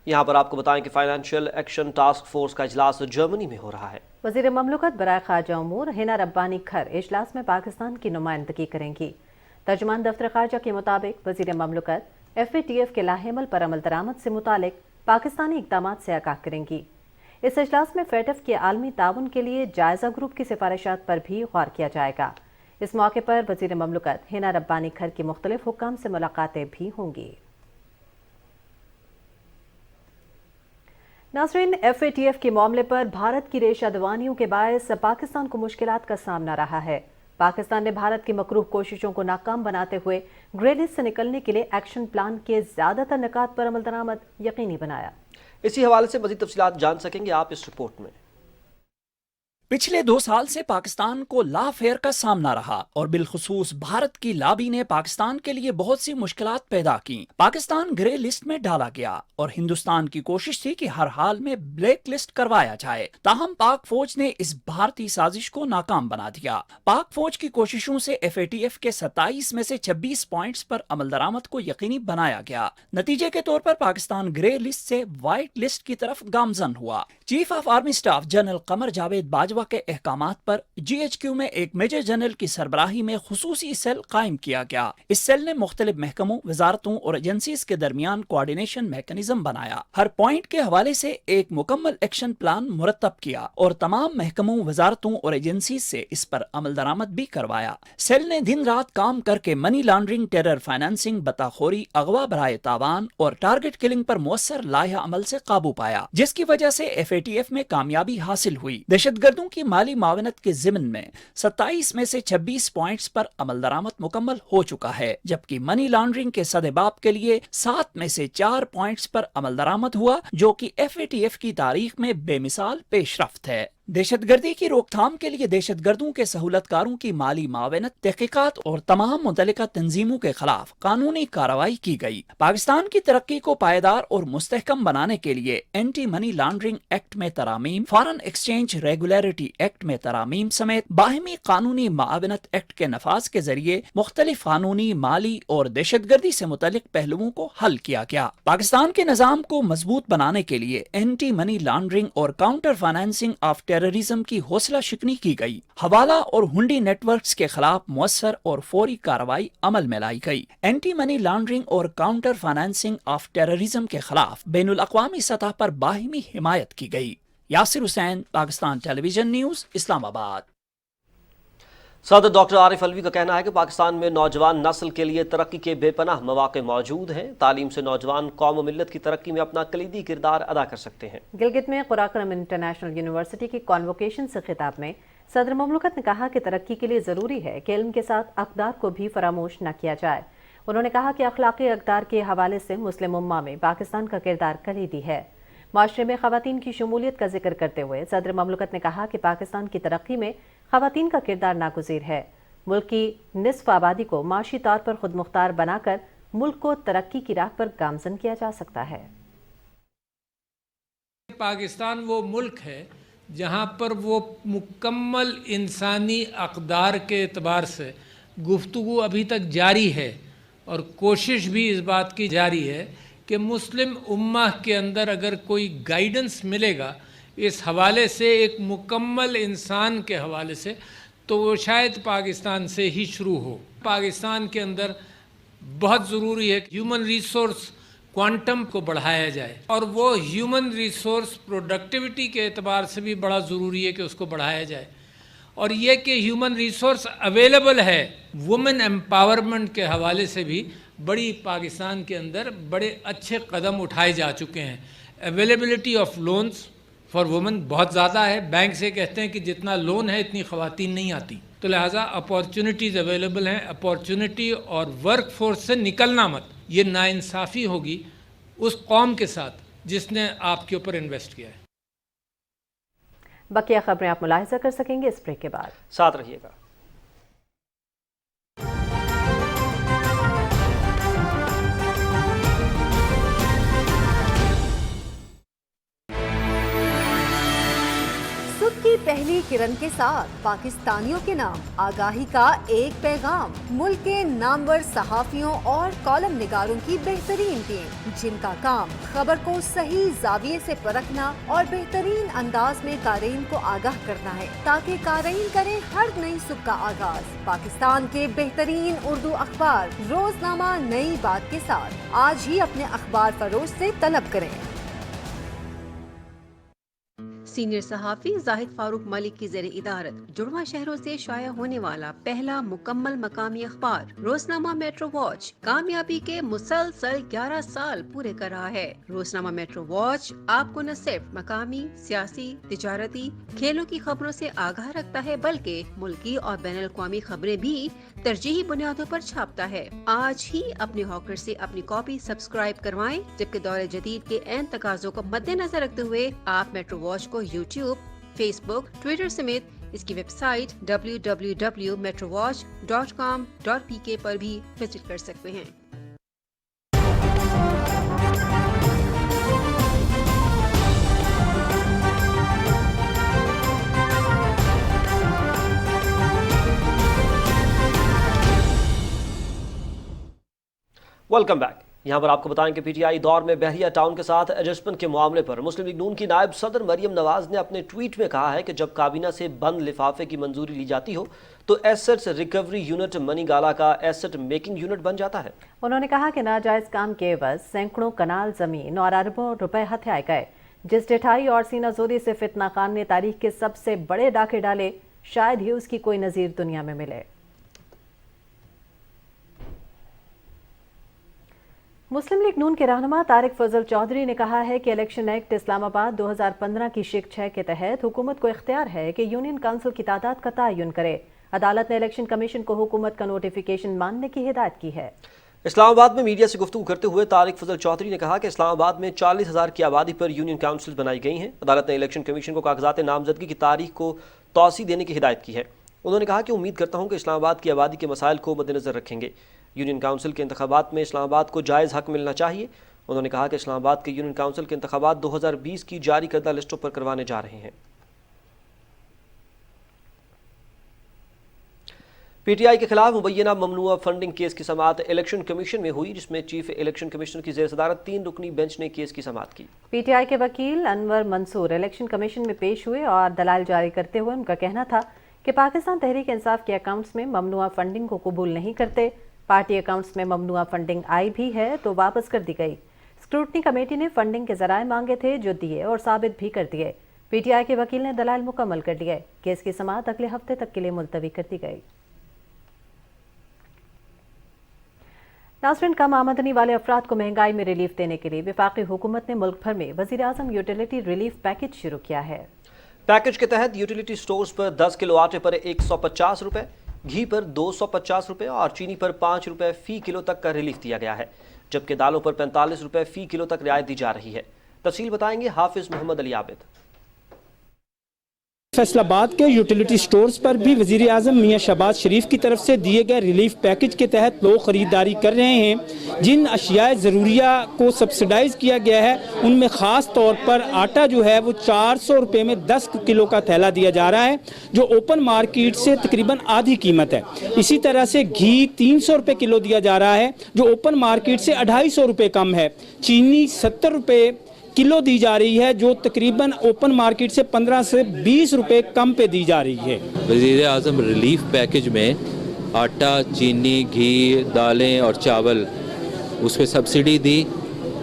यहाँ पर आपको बताएं कि फाइनेंशियल एक्शन टास्क फोर्स का इजलास जर्मनी में हो रहा है। वज़ीर ममलकत बराए खारजा उमूर हिना रब्बानी खर इजलास में पाकिस्तान की नुमाइंदगी करेंगी। तर्जुमान दफ्तर खारजा के मुताबिक वज़ीर ममलकत FATF के लाहेमल पर अमल दरामद से मुतालिक पाकिस्तानी इक़दामात से आगाह करेंगी। इस इजलास में FATF के आलमी ताउन के लिए जायज़ा ग्रुप की सिफारिशात पर भी गौर किया जाएगा। इस मौके पर वज़ीर ममलकत हिना रब्बानी खर की मुख्तलिफ हुक्काम से मुलाकातें भी होंगी। नाज़रीन, FATF के मामले पर भारत की रेशा दवानियों के बायस पाकिस्तान को मुश्किलात का सामना रहा है। पाकिस्तान ने भारत की मकरूह कोशिशों को नाकाम बनाते हुए ग्रे लिस्ट से निकलने के लिए एक्शन प्लान के ज्यादातर निकात पर अमल दरामद यकीनी बनाया। इसी हवाले से मज़ीद तफसीलात जान सकेंगे आप इस रिपोर्ट में। पिछले 2 साल से पाकिस्तान को ला फेयर का सामना रहा और बिलखुसूस भारत की लाबी ने पाकिस्तान के लिए बहुत सी मुश्किलात पैदा की। पाकिस्तान ग्रे लिस्ट में डाला गया और हिंदुस्तान की कोशिश थी कि हर हाल में ब्लैक लिस्ट करवाया जाए। ताहम पाक फौज ने इस भारतीय साजिश को नाकाम बना दिया। पाक फौज की कोशिशों से FATF के 27 में से 26 पॉइंट्स पर अमल दरामद को यकीनी बनाया गया। नतीजे के तौर पर पाकिस्तान ग्रे लिस्ट से व्हाइट लिस्ट की तरफ गामजन हुआ। Chief of army staff general Qamar Javed Bajwa के अहकामात पर GHQ में एक मेजर जनरल की सरबराही में खुसूसी सेल कायम किया गया। इस सेल ने मुख्तलिफ महकमों, वजारतों और एजेंसीज के दरमियान कोऑर्डिनेशन मैकेनिज्म बनाया। हर पॉइंट के हवाले से एक मुकम्मल एक्शन प्लान मुरतब किया और तमाम महकमों, वजारतों और एजेंसीज से इस पर अमल दरामद भी करवाया। सेल ने दिन रात काम करके मनी लॉन्ड्रिंग, टेरर फाइनेंसिंग, बताखोरी, अगवा बराए तावान और टारगेट किलिंग पर मुअस्सर लाया अमल से काबू पाया, जिसकी वजह से FATF में कामयाबी हासिल हुई। दहशतगर्दों की माली मावनत के ज़िमन में 27 में से 26 पॉइंट्स पर अमल दरामद मुकम्मल हो चुका है, जबकि मनी लॉन्ड्रिंग के सदेबाब के लिए 7 में से 4 पॉइंट्स पर अमल दरामद हुआ, जो कि FATF की तारीख में बेमिसाल पेशरफ्त है। दहशतगर्दी की रोकथाम के लिए दहशतगर्दों के सहूलतकारों की माली मावनत, तहकीकात और तमाम मुतल्लिका तंजीमों के खिलाफ कानूनी कार्रवाई की गई। पाकिस्तान की तरक्की को पायदार और मुस्तहकम बनाने के लिए एंटी मनी लॉन्ड्रिंग एक्ट में तरामीम, फॉरेन एक्सचेंज रेगुलेटरी एक्ट में तरामीम समेत बाहिमी कानूनी मावनत एक्ट के नफाज के जरिए मुख्तलिफ कानूनी, माली और दहशतगर्दी से मुतल्लिक पहलुओं को हल किया गया। पाकिस्तान के निज़ाम को मजबूत बनाने के लिए एंटी मनी लॉन्ड्रिंग और काउंटर फाइनेंसिंग ऑफ टेररिज्म की हौसला शिकनी की गई। हवाला और हुंडी नेटवर्क्स के खिलाफ मुअस्सर और फौरी कार्रवाई अमल में लाई गई। एंटी मनी लॉन्ड्रिंग और काउंटर फाइनेंसिंग ऑफ टेररिज्म के खिलाफ बैनुल अक़वामी सतह पर बाहिमी हिमायत की गई। Yasir Hussain, Pakistan television news, Islamabad. सदर डॉक्टर आरिफ अलवी का कहना है कि पाकिस्तान में नौजवान नस्ल के लिए तरक्की के बेपनाह मौके मौजूद हैं। तालीम से नौजवान कौम व मिल्लत की तरक्की में अपना कलीदी किरदार अदा कर सकते हैं। गिलगित में कुराक्रम इंटरनेशनल यूनिवर्सिटी की कॉन्वोकेशन से खिताब में सदर ममलकत ने कहा कि तरक्की के लिए ज़रूरी है कि इल्म के साथ अक़दार को भी फरामोश न किया जाए। उन्होंने कहा कि अखलाक़ी अक़दार के हवाले से मुस्लिम उम्मा में पाकिस्तान का किरदार कलीदी है। माशरे में ख़वातीन की शमूलियत का जिक्र करते हुए सदर ममलकत ने कहा कि पाकिस्तान की तरक्की में ख़वातीन का किरदार नागुज़ीर है। मुल्क की निस्फ आबादी को माशी तौर पर खुद मुख्तार बनाकर मुल्क को तरक्की की राह पर गामजन किया जा सकता है। पाकिस्तान वो मुल्क है जहाँ पर वो मुकम्मल इंसानी अक़दार के एतबार से गुफ्तगू अभी तक जारी है और कोशिश भी इस बात की जारी है कि मुस्लिम उम्मा के अंदर अगर कोई गाइडेंस मिलेगा इस हवाले से, एक मुकम्मल इंसान के हवाले से, तो वो शायद पाकिस्तान से ही शुरू हो। पाकिस्तान के अंदर बहुत ज़रूरी है कि ह्यूमन रिसोर्स क्वांटम को बढ़ाया जाए और वो ह्यूमन रिसोर्स प्रोडक्टिविटी के एतबार से भी बड़ा ज़रूरी है कि उसको बढ़ाया जाए। और ये कि ह्यूमन रिसोर्स अवेलेबल है, वुमेन एम्पावरमेंट के हवाले से भी बड़ी पाकिस्तान के अंदर बड़े अच्छे कदम उठाए जा चुके हैं। Availability of loans for women बहुत ज़्यादा है। बैंक से कहते हैं कि जितना लोन है इतनी ख़वातीन नहीं आती, तो लिहाजा अपॉर्चुनिटीज़ अवेलेबल हैं। अपॉर्चुनिटी और वर्क फोर्स से निकलना मत, ये नाइंसाफ़ी होगी उस कौम के साथ जिसने आपके ऊपर इन्वेस्ट किया है। बकिया खबरें आप मुलाहिजा कर सकेंगे इस ब्रेक के बाद। साथ रहिएगा। धूप की पहली किरण के साथ पाकिस्तानियों के नाम आगाही का एक पैगाम। मुल्क के नामवर सहाफियों और कॉलम निगारों की बेहतरीन टीम, जिनका काम खबर को सही जाविये से परखना और बेहतरीन अंदाज में कारीन को आगाह करना है, ताकि कारीन करें हर नई सुबह का आगाज। पाकिस्तान के बेहतरीन उर्दू अखबार रोजनामा नई बात के साथ आज ही अपने अखबार फरोश से तलब करें। सीनियर सहाफ़ी जाहिद फारूक मलिक की ज़ेर इदारत जुड़वा शहरों से शाया होने वाला पहला मुकम्मल मकामी अखबार रोजनामा मेट्रो वॉच कामयाबी के मुसलसल 11 साल पूरे कर रहा है। रोजनामा मेट्रो वॉच आपको न सिर्फ मकामी, सियासी, तिजारती, खेलों की खबरों से आगाह रखता है, बल्कि मुल्की और बैनुल अक़वामी खबरें भी तरजीही बुनियादों पर छापता है। आज ही अपने हॉकर से अपनी कॉपी सब्सक्राइब करवाएं, जबकि दौरे जदीद के ऐन तकाज़ों को मद्देनजर रखते हुए आप मेट्रो वॉच को यूट्यूब, फेसबुक, ट्विटर समेत इसकी वेबसाइट www.metrowatch.com.pk पर भी विजिट कर सकते हैं। Welcome back. यहाँ पर आपको बताएं कि पीटीआई दौर में बहरिया टाउन के साथ एडजस्टमेंट के मामले पर मुस्लिम लीग नून की नायब सदर मरियम नवाज ने अपने ट्वीट में कहा है कि जब काबीना से बंद लिफाफे की मंजूरी ली जाती हो तो एसेट्स रिकवरी यूनिट मनीगाला का एसेट मेकिंग यूनिट बन जाता है। उन्होंने कहा कि नाजायज काम के एवज सैकड़ों कनाल जमीन और अरबों रुपए हथियाए गए। जिस ढिठाई और सीनाजोरी से फितना खान ने तारीख के सबसे बड़े डाके डाले, शायद ही उसकी कोई नजीर दुनिया में मिले। मुस्लिम लीग नून के रहनुमा तारिक फजल चौधरी ने कहा है कि इलेक्शन एक्ट इस्लामाबाद 2015 की शिक 6 के तहत हुकूमत को इख्तियार है कि यूनियन काउंसिल की तादाद का तयन करे। अदालत ने इलेक्शन कमीशन को हुकूमत का नोटिफिकेशन मानने की हिदायत की है। इस्लामाबाद में मीडिया से गुफ्तगू करते हुए तारिक फजल चौधरी ने कहा कि इस्लामाबाद में 40,000 की आबादी पर यूनियन काउंसिल बनाई गई हैं। अदालत ने इलेक्शन कमीशन को कागजात नामजदगी की तारीख को तौसी देने की हिदायत की है। उन्होंने कहा कि उम्मीद करता हूँ कि इस्लामाबाद की आबादी के मसाइल को मद्देनजर रखेंगे। यूनियन काउंसिल के इंतखाबात में इस्लामाबाद को जायज़ हक मिलना चाहिए। उन्होंने कहा कि इस्लामाबाद के यूनियन काउंसिल के इंतखाबात 2020 की जारी करदा लिस्टों पर करवाने जा रहे हैं। पीटीआई के खिलाफ मुबैना ममनुआ फंडिंग केस की समाअत इलेक्शन कमीशन में हुई, जिसमें चीफ इलेक्शन कमिश्नर की ज़ेर सदारत 3 रुकनी बेंच ने केस की समाअत की। पीटीआई के वकील अनवर मंसूर इलेक्शन कमीशन में पेश हुए और दलाल जारी करते हुए उनका कहना था कि पाकिस्तान तहरीक इंसाफ के अकाउंट्स में ममनुआ फंडिंग को कबूल नहीं करते। पार्टी अकाउंट्स में ममनुआ फंडिंग आई भी है तो वापस कर दी गई। स्क्रूटनी कमेटी ने फंडिंग के जराए मांगे थे जो दिए और साबित भी कर दिए। पीटीआई के वकील ने दलाल मुकम्मल कर दिए। केस की समाअत अगले हफ्ते तक के लिए मुलतवी कर दी गई। नाज़रीन, कम आमदनी वाले अफराद को महंगाई में रिलीफ देने के लिए वफाकी हुकूमत ने मुल्क भर में वज़ीर आज़म यूटिलिटी रिलीफ पैकेज शुरू किया है। पैकेज के तहत यूटिलिटी स्टोर्स पर 10 किलो आटे पर 150 रुपए, घी पर 250 रुपए और चीनी पर 5 रुपए फी किलो तक का रिलीफ दिया गया है, जबकि दालों पर 45 रुपए फी किलो तक रियायत दी जा रही है। तफसील बताएंगे हाफिज मोहम्मद अली आबिद। फैसलाबाद के यूटिलिटी स्टोर्स पर भी वज़ीर आज़म मियां शहबाज शरीफ की तरफ से दिए गए रिलीफ पैकेज के तहत लोग ख़रीदारी कर रहे हैं। जिन अशियाए ज़रूरिया को सब्सिडाइज़ किया गया है उनमें ख़ास तौर पर आटा जो है वो 400 रुपये में 10 किलो का थैला दिया जा रहा है, जो ओपन मार्केट से तकरीबन आधी कीमत है। इसी तरह से घी 300 रुपये किलो दिया जा रहा है, जो ओपन मार्केट से 250 रुपये कम है। चीनी 70 रुपये किलो दी जा रही है, जो तकरीबन ओपन मार्केट से 15 से 20 रुपए कम पे दी जा रही है। वज़ीर आज़म रिलीफ पैकेज में आटा, चीनी, घी, दालें और चावल उस पर सब्सिडी दी।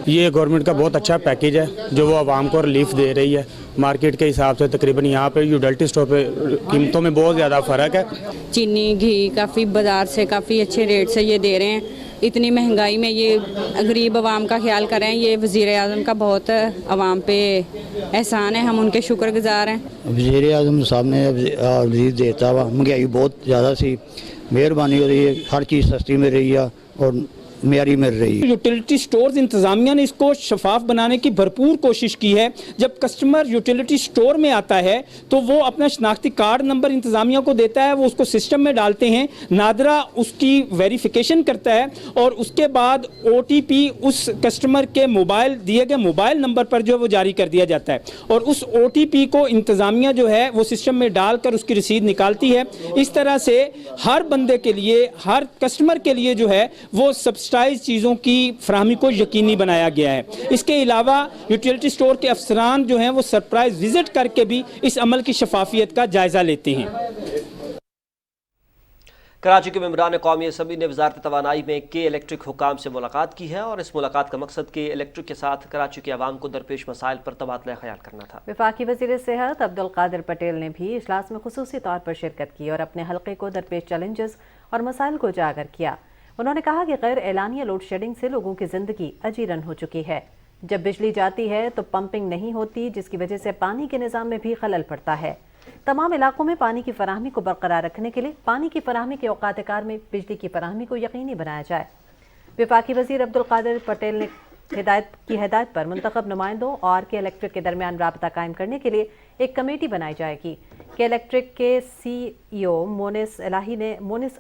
ये गवर्नमेंट का बहुत अच्छा पैकेज है जो वो आवाम को रिलीफ दे रही है। मार्केट के हिसाब से तकरीबन यहाँ पे यूटिलिटी स्टोर पे कीमतों में बहुत ज़्यादा फ़र्क है। चीनी, घी काफ़ी बाज़ार से काफ़ी अच्छे रेट से ये दे रहे हैं। इतनी महंगाई में ये गरीब आवाम का ख्याल कर रहे हैं। ये वज़ीर आज़म का बहुत आवाम पे एहसान है, हम उनके शुक्रगुजार हैं। वज़ीर आज़म साहब ने रिलीफ देता हुआ, महंगाई बहुत ज़्यादा सी, मेहरबानी हो रही है, हर चीज़ सस्ती मिल रही है और मेयारी मिल रही है। यूटिलिटी स्टोर्स इंतजामिया ने इसको शफाफ बनाने की भरपूर कोशिश की है। जब कस्टमर यूटिलिटी स्टोर में आता है तो वो अपना शनाख्ती कार्ड नंबर इंतजामिया को देता है, वो उसको सिस्टम में डालते हैं, नादरा उसकी वेरिफिकेशन करता है और उसके बाद OTP उस कस्टमर के मोबाइल दिए गए मोबाइल नंबर पर जो वो जारी कर दिया जाता है और उस OTP को इंतजामिया जो है वो सिस्टम में डालकर उसकी रसीद निकालती है। इस तरह से हर बंदे के लिए, हर कस्टमर के लिए जो है वो सब्सिडाइज चीज़ों की फराहमी को यकीनी बनाया गया है। इसके अलावा यूटिलिटी स्टोर के अफसरान जो हैं वो सरप्राइज विजिट करके भी इस अमल की शफाफियत का जायजा लेते हैं। कराची के मेंबरान कौमी असम्बली ने वजारत तवानाई में के इलेक्ट्रिक हुकाम से मुलाकात की है और इस मुलाकात का मकसद के इलेक्ट्रिक के साथ कराची के अवाम को दरपेश मसाइल पर तबादला ख्याल करना था। वफाकी वज़ीर सेहत अब्दुल कादिर पटेल ने भी इजलास में खुसूसी तौर पर शिरकत की और अपने हल्के को दरपेश चैलेंजेस और मसाइल को उजागर किया। उन्होंने कहा कि गैर एलानिया लोड शेडिंग से लोगों की जिंदगी अजीरन हो चुकी है। जब बिजली जाती है तो पंपिंग नहीं होती, जिसकी वजह से पानी के निज़ाम में भी खलल पड़ता है। तमाम इलाकों में पानी की फराहमी को बरकरार रखने के लिए पानी की फराहमी के औकात कार में बिजली की फराहमी को यकीनी बनाया जाए। वफाकी वज़ीर अब्दुल कादिर पटेल ने हिदायत पर मुंतखब नुमाइंदों और के इलेक्ट्रिक के दरमियान राबता कायम करने के लिए एक कमेटी बनाई जाएगी। के इलेक्ट्रिक के CEO मोनिस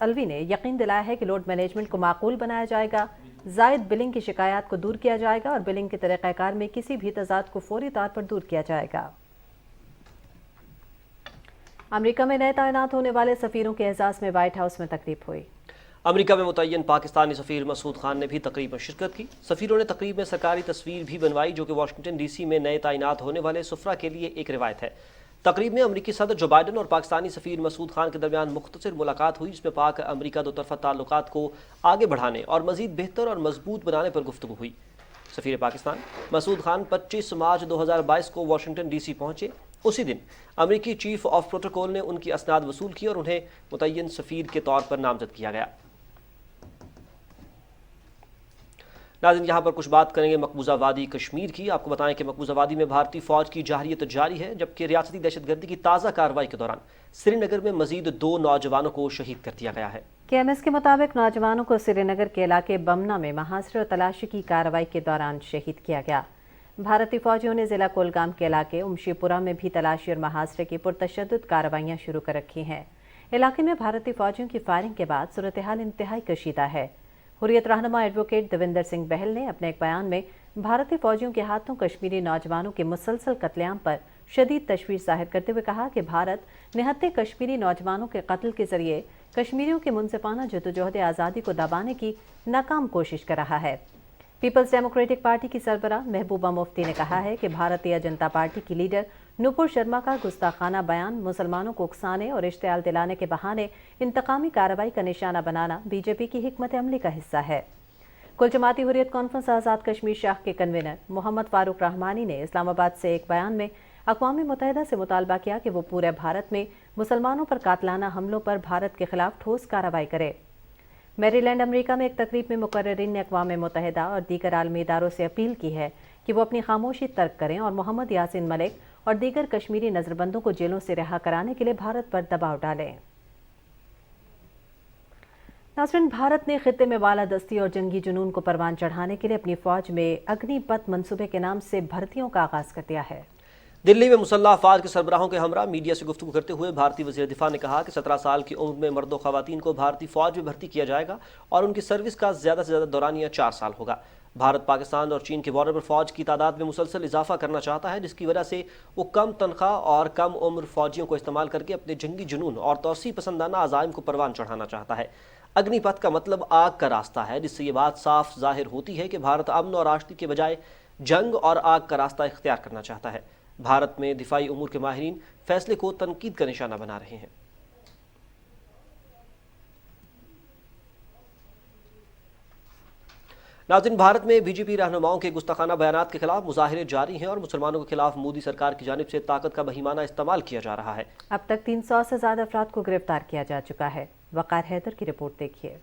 अलवी ने यकीन दिलाया है कि लोड मैनेजमेंट को माकूल बनाया जाएगा, जायद बिलिंग की शिकायत को दूर किया जाएगा और बिलिंग के तरीक़ाकार में किसी भी तजाद को फौरी तौर पर दूर किया जाएगा। अमेरिका में नए तैनात होने वाले सफीरों के एजाज़ में व्हाइट हाउस में तकरीब हुई। अमेरिका में मुतय्यन पाकिस्तानी सफ़ीर मसूद खान ने भी तकरीब में शिरकत की। सफ़ीरों ने तकरीब में सरकारी तस्वीर भी बनवाई जो कि वाशिंगटन DC में नए तैनात होने वाले सुफरा के लिए एक रिवायत है। तकरीब में अमरीकी सदर जो बाइडन और पाकिस्तानी सफ़ीर मसूद खान के दरमियान मुख्तसर मुलाकात हुई, जिसमें पाक अमरीका दो तरफ़ा ताल्लुकात को आगे बढ़ाने और मज़ीद बेहतर और मजबूत बनाने पर गुफ्तगू हुई। सफ़ीर पाकिस्तान मसूद खान 25 मार्च 2022 को वाशिंगटन DC पहुंचे। उसी दिन अमरीकी चीफ ऑफ प्रोटोकॉल ने उनकी असनाद वसूल की और उन्हें मुतय्यन सफ़ीर के तौर पर नामजद किया गया। नाज़रीन, यहाँ पर कुछ बात करेंगे मकबूजा वादी कश्मीर की। आपको बताएं कि मकबूजा वादी में भारतीय फौज की जाहरियत जारी है, जबकि रियासती दहशतगर्दी की ताज़ा कार्रवाई के दौरान श्रीनगर में मजीद 2 नौजवानों को शहीद कर दिया गया है। KMS के मुताबिक नौजवानों को श्रीनगर के इलाके बमना में महासरे और तलाशी की कार्रवाई के दौरान शहीद किया गया। भारतीय फौजियों ने जिला कोलगाम के इलाके उमशीपुरा में भी तलाशी और महासरे की पुरतशद्दुद कार्रवाइयाँ शुरू कर रखी हैं। इलाके में भारतीय फौजियों की फायरिंग के बाद सूरत हाल इंतहाई कशीदा है। हुर्रियत रहनुमा एडवोकेट देविंदर सिंह बहल ने अपने एक बयान में भारतीय फौजियों के हाथों कश्मीरी नौजवानों के मुसलसल कत्लेआम पर शदीद तशवीश जाहिर करते हुए कहा कि भारत निहत्ते कश्मीरी नौजवानों के कत्ल के जरिए कश्मीरियों के मुनसिफाना जद्दोजहद आज़ादी को दबाने की नाकाम कोशिश कर रहा है। पीपल्स डेमोक्रेटिक पार्टी की सरबराह महबूबा मुफ्ती ने कहा है कि भारतीय जनता पार्टी की लीडर नुपुर शर्मा का गुस्ताखाना बयान मुसलमानों को उकसाने और इश्तियाल दिलाने के बहाने इंतकामी कार्रवाई का निशाना बनाना बीजेपी की हिकमत अमली का हिस्सा है। कुल जमाती हुर्रियत कॉन्फ्रेंस आज़ाद कश्मीर शाह के कन्वीनर मोहम्मद फारूक रहमानी ने इस्लामाबाद से एक बयान में अक़वाम मुत्तहिदा से मुतालबा किया कि वो पूरे भारत में मुसलमानों पर कातलाना हमलों पर भारत के खिलाफ ठोस कार्रवाई करे। मैरीलैंड अमेरिका में एक तकरीब में मुकर्रिरीन ने अक़वाम मुत्तहिदा और दीगर आलमी इदारों से अपील की है कि वो अपनी खामोशी तर्क करें और मोहम्मद यासीन मलिक और दीगर कश्मीरी नज़रबंदों को जेलों से रिहा कराने के लिए भारत पर दबाव डालें। नाज़रीन, भारत ने खित्ते में बालादस्ती और जंगी जुनून को परवान चढ़ाने के लिए अपनी फौज में अग्निपथ मंसूबे के नाम से भर्तियों का आगाज कर दिया है। दिल्ली में मुसल्लह अफवाज के सरबराहों के हमरा मीडिया से गुफ्तगू करते हुए भारतीय वज़ीर दिफा ने कहा कि 17 साल की उम्र में मर्द व ख़वातीन को भारतीय फ़ौज में भर्ती किया जाएगा और उनकी सर्विस का ज़्यादा से ज़्यादा दौरानिया 4 साल होगा। भारत पाकिस्तान और चीन के बॉर्डर पर फ़ौज की तादाद में मुसलसल इजाफा करना चाहता है, जिसकी वजह से वो कम तनख्वाह और कम उम्र फ़ौजियों को इस्तेमाल करके अपने जंगी जुनून और तोसी पसंदाना अज़ाइम को परवान चढ़ाना चाहता है। अग्निपथ का मतलब आग का रास्ता है, जिससे ये बात साफ जाहिर होती है कि भारत अमन और आश्ती के बजाय जंग और आग का रास्ता इख्तियार करना चाहता है। भारत में दिफाई उमूर के माहिरीन फैसले को तनकीद का निशाना बना रहे हैं। नाज़रीन, भारत में बीजेपी रहनुमाओं के गुस्ताखाना बयानात के खिलाफ मुजाहिरे जारी हैं और मुसलमानों के खिलाफ मोदी सरकार की जानिब से ताकत का बहिमाना इस्तेमाल किया जा रहा है। अब तक 300 से ज्यादा अफराद को गिरफ्तार किया जा चुका है। वक़ार हैदर की रिपोर्ट देखिए।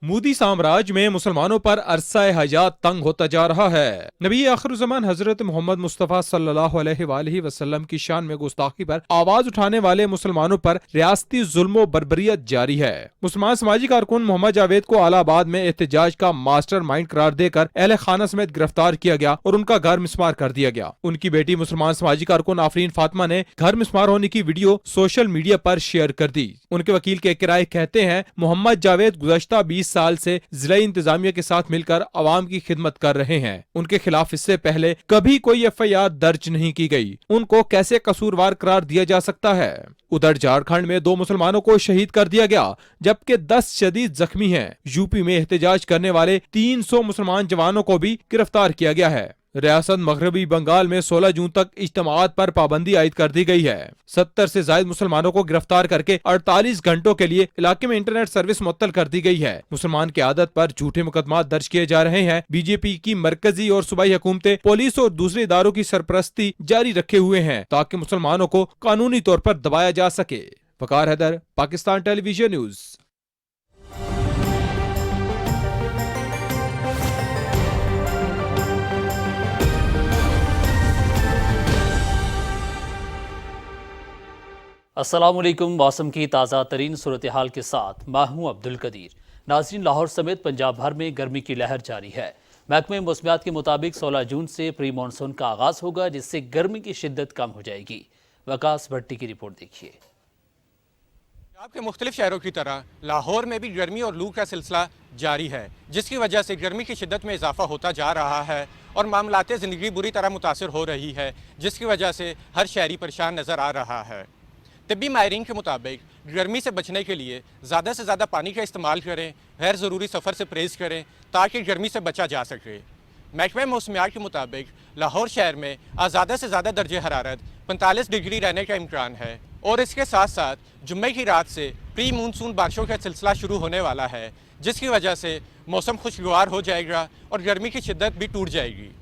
मोदी साम्राज्य में मुसलमानों पर अरसा हयात तंग होता जा रहा है। नबी आखिरुज़्ज़मान हजरत मोहम्मद मुस्तफ़ा सल्लल्लाहु अलैहि वसल्लम की शान में गुस्ताखी पर आवाज उठाने वाले मुसलमानों पर रियासती जुल्म बर्बरियत जारी है। मुसलमान समाजी कारकुन मोहम्मद जावेद को इलाहाबाद में एहतजाज का मास्टर माइंड करार देकर अहले खाना समेत गिरफ्तार किया गया और उनका घर मिसमार कर दिया गया। उनकी बेटी मुसलमान समाजी कारकुन आफरीन फातिमा ने घर मिसमार होने की वीडियो सोशल मीडिया पर शेयर कर दी। उनके वकील के किराए कहते हैं, मोहम्मद जावेद गुज़श्ता 20 साल से जिला इंतजामिया के साथ मिलकर अवाम की खिदमत कर रहे हैं। उनके खिलाफ इससे पहले कभी कोई FIR दर्ज नहीं की गई। उनको कैसे कसूरवार करार दिया जा सकता है? उधर झारखंड में 2 मुसलमानों को शहीद कर दिया गया जबकि 10 शदीद जख्मी हैं। यूपी में एहतजाज करने वाले 300 मुसलमान जवानों को भी गिरफ्तार किया गया है। रियासत मगरबी बंगाल में 16 जून तक इज्तिमात पर पाबंदी आयद कर दी गई है। 70 से ज्यादा मुसलमानों को गिरफ्तार करके 48 घंटों के लिए इलाके में इंटरनेट सर्विस मुअत्तल कर दी गई है। मुसलमान की आदत पर झूठे मुकदमा दर्ज किए जा रहे हैं। बीजेपी की मरकजी और सूबाई हुकूमतें पुलिस और दूसरे इदारों की सरपरस्ती जारी रखे हुए हैं ताकि मुसलमानों को कानूनी तौर पर दबाया जा सके। वकार हैदर, पाकिस्तान टेलीविजन न्यूज। अस्सलामुअलैकुम। मौसम की ताज़ा तरीन सूरत हाल के साथ मैं हूं अब्दुल कदीर। नाज़रीन, लाहौर समेत पंजाब भर में गर्मी की लहर जारी है। महकमे मौसमियात के मुताबिक 16 जून से प्री मानसून का आगाज होगा जिससे गर्मी की शिद्दत कम हो जाएगी। वकास भट्टी की रिपोर्ट देखिए। पंजाब के मुख्तलिफ शहरों की तरह लाहौर में भी गर्मी और लू का सिलसिला जारी है, जिसकी वजह से गर्मी की शिद्दत में इजाफा होता जा रहा है और मामलाते ज़िंदगी बुरी तरह मुतासर हो रही है, जिसकी वजह से हर शहरी परेशान नज़र आ रहा है। तिब्बी माहिरीन के मुताबिक गर्मी से बचने के लिए ज़्यादा से ज़्यादा पानी का इस्तेमाल करें, गैर ज़रूरी सफ़र से परहेज़ करें ताकि गर्मी से बचा जा सके। महकमे मौसमियात के मुताबिक लाहौर शहर में आज ज़्यादा से ज़्यादा दर्जे हरारत 45 डिग्री रहने का इम्कान है और इसके साथ साथ जुम्मे की रात से प्री मानसून बारिशों का सिलसिला शुरू होने वाला है, जिसकी वजह से मौसम खुशगवार हो जाएगा और गर्मी की शिद्दत भी टूट जाएगी।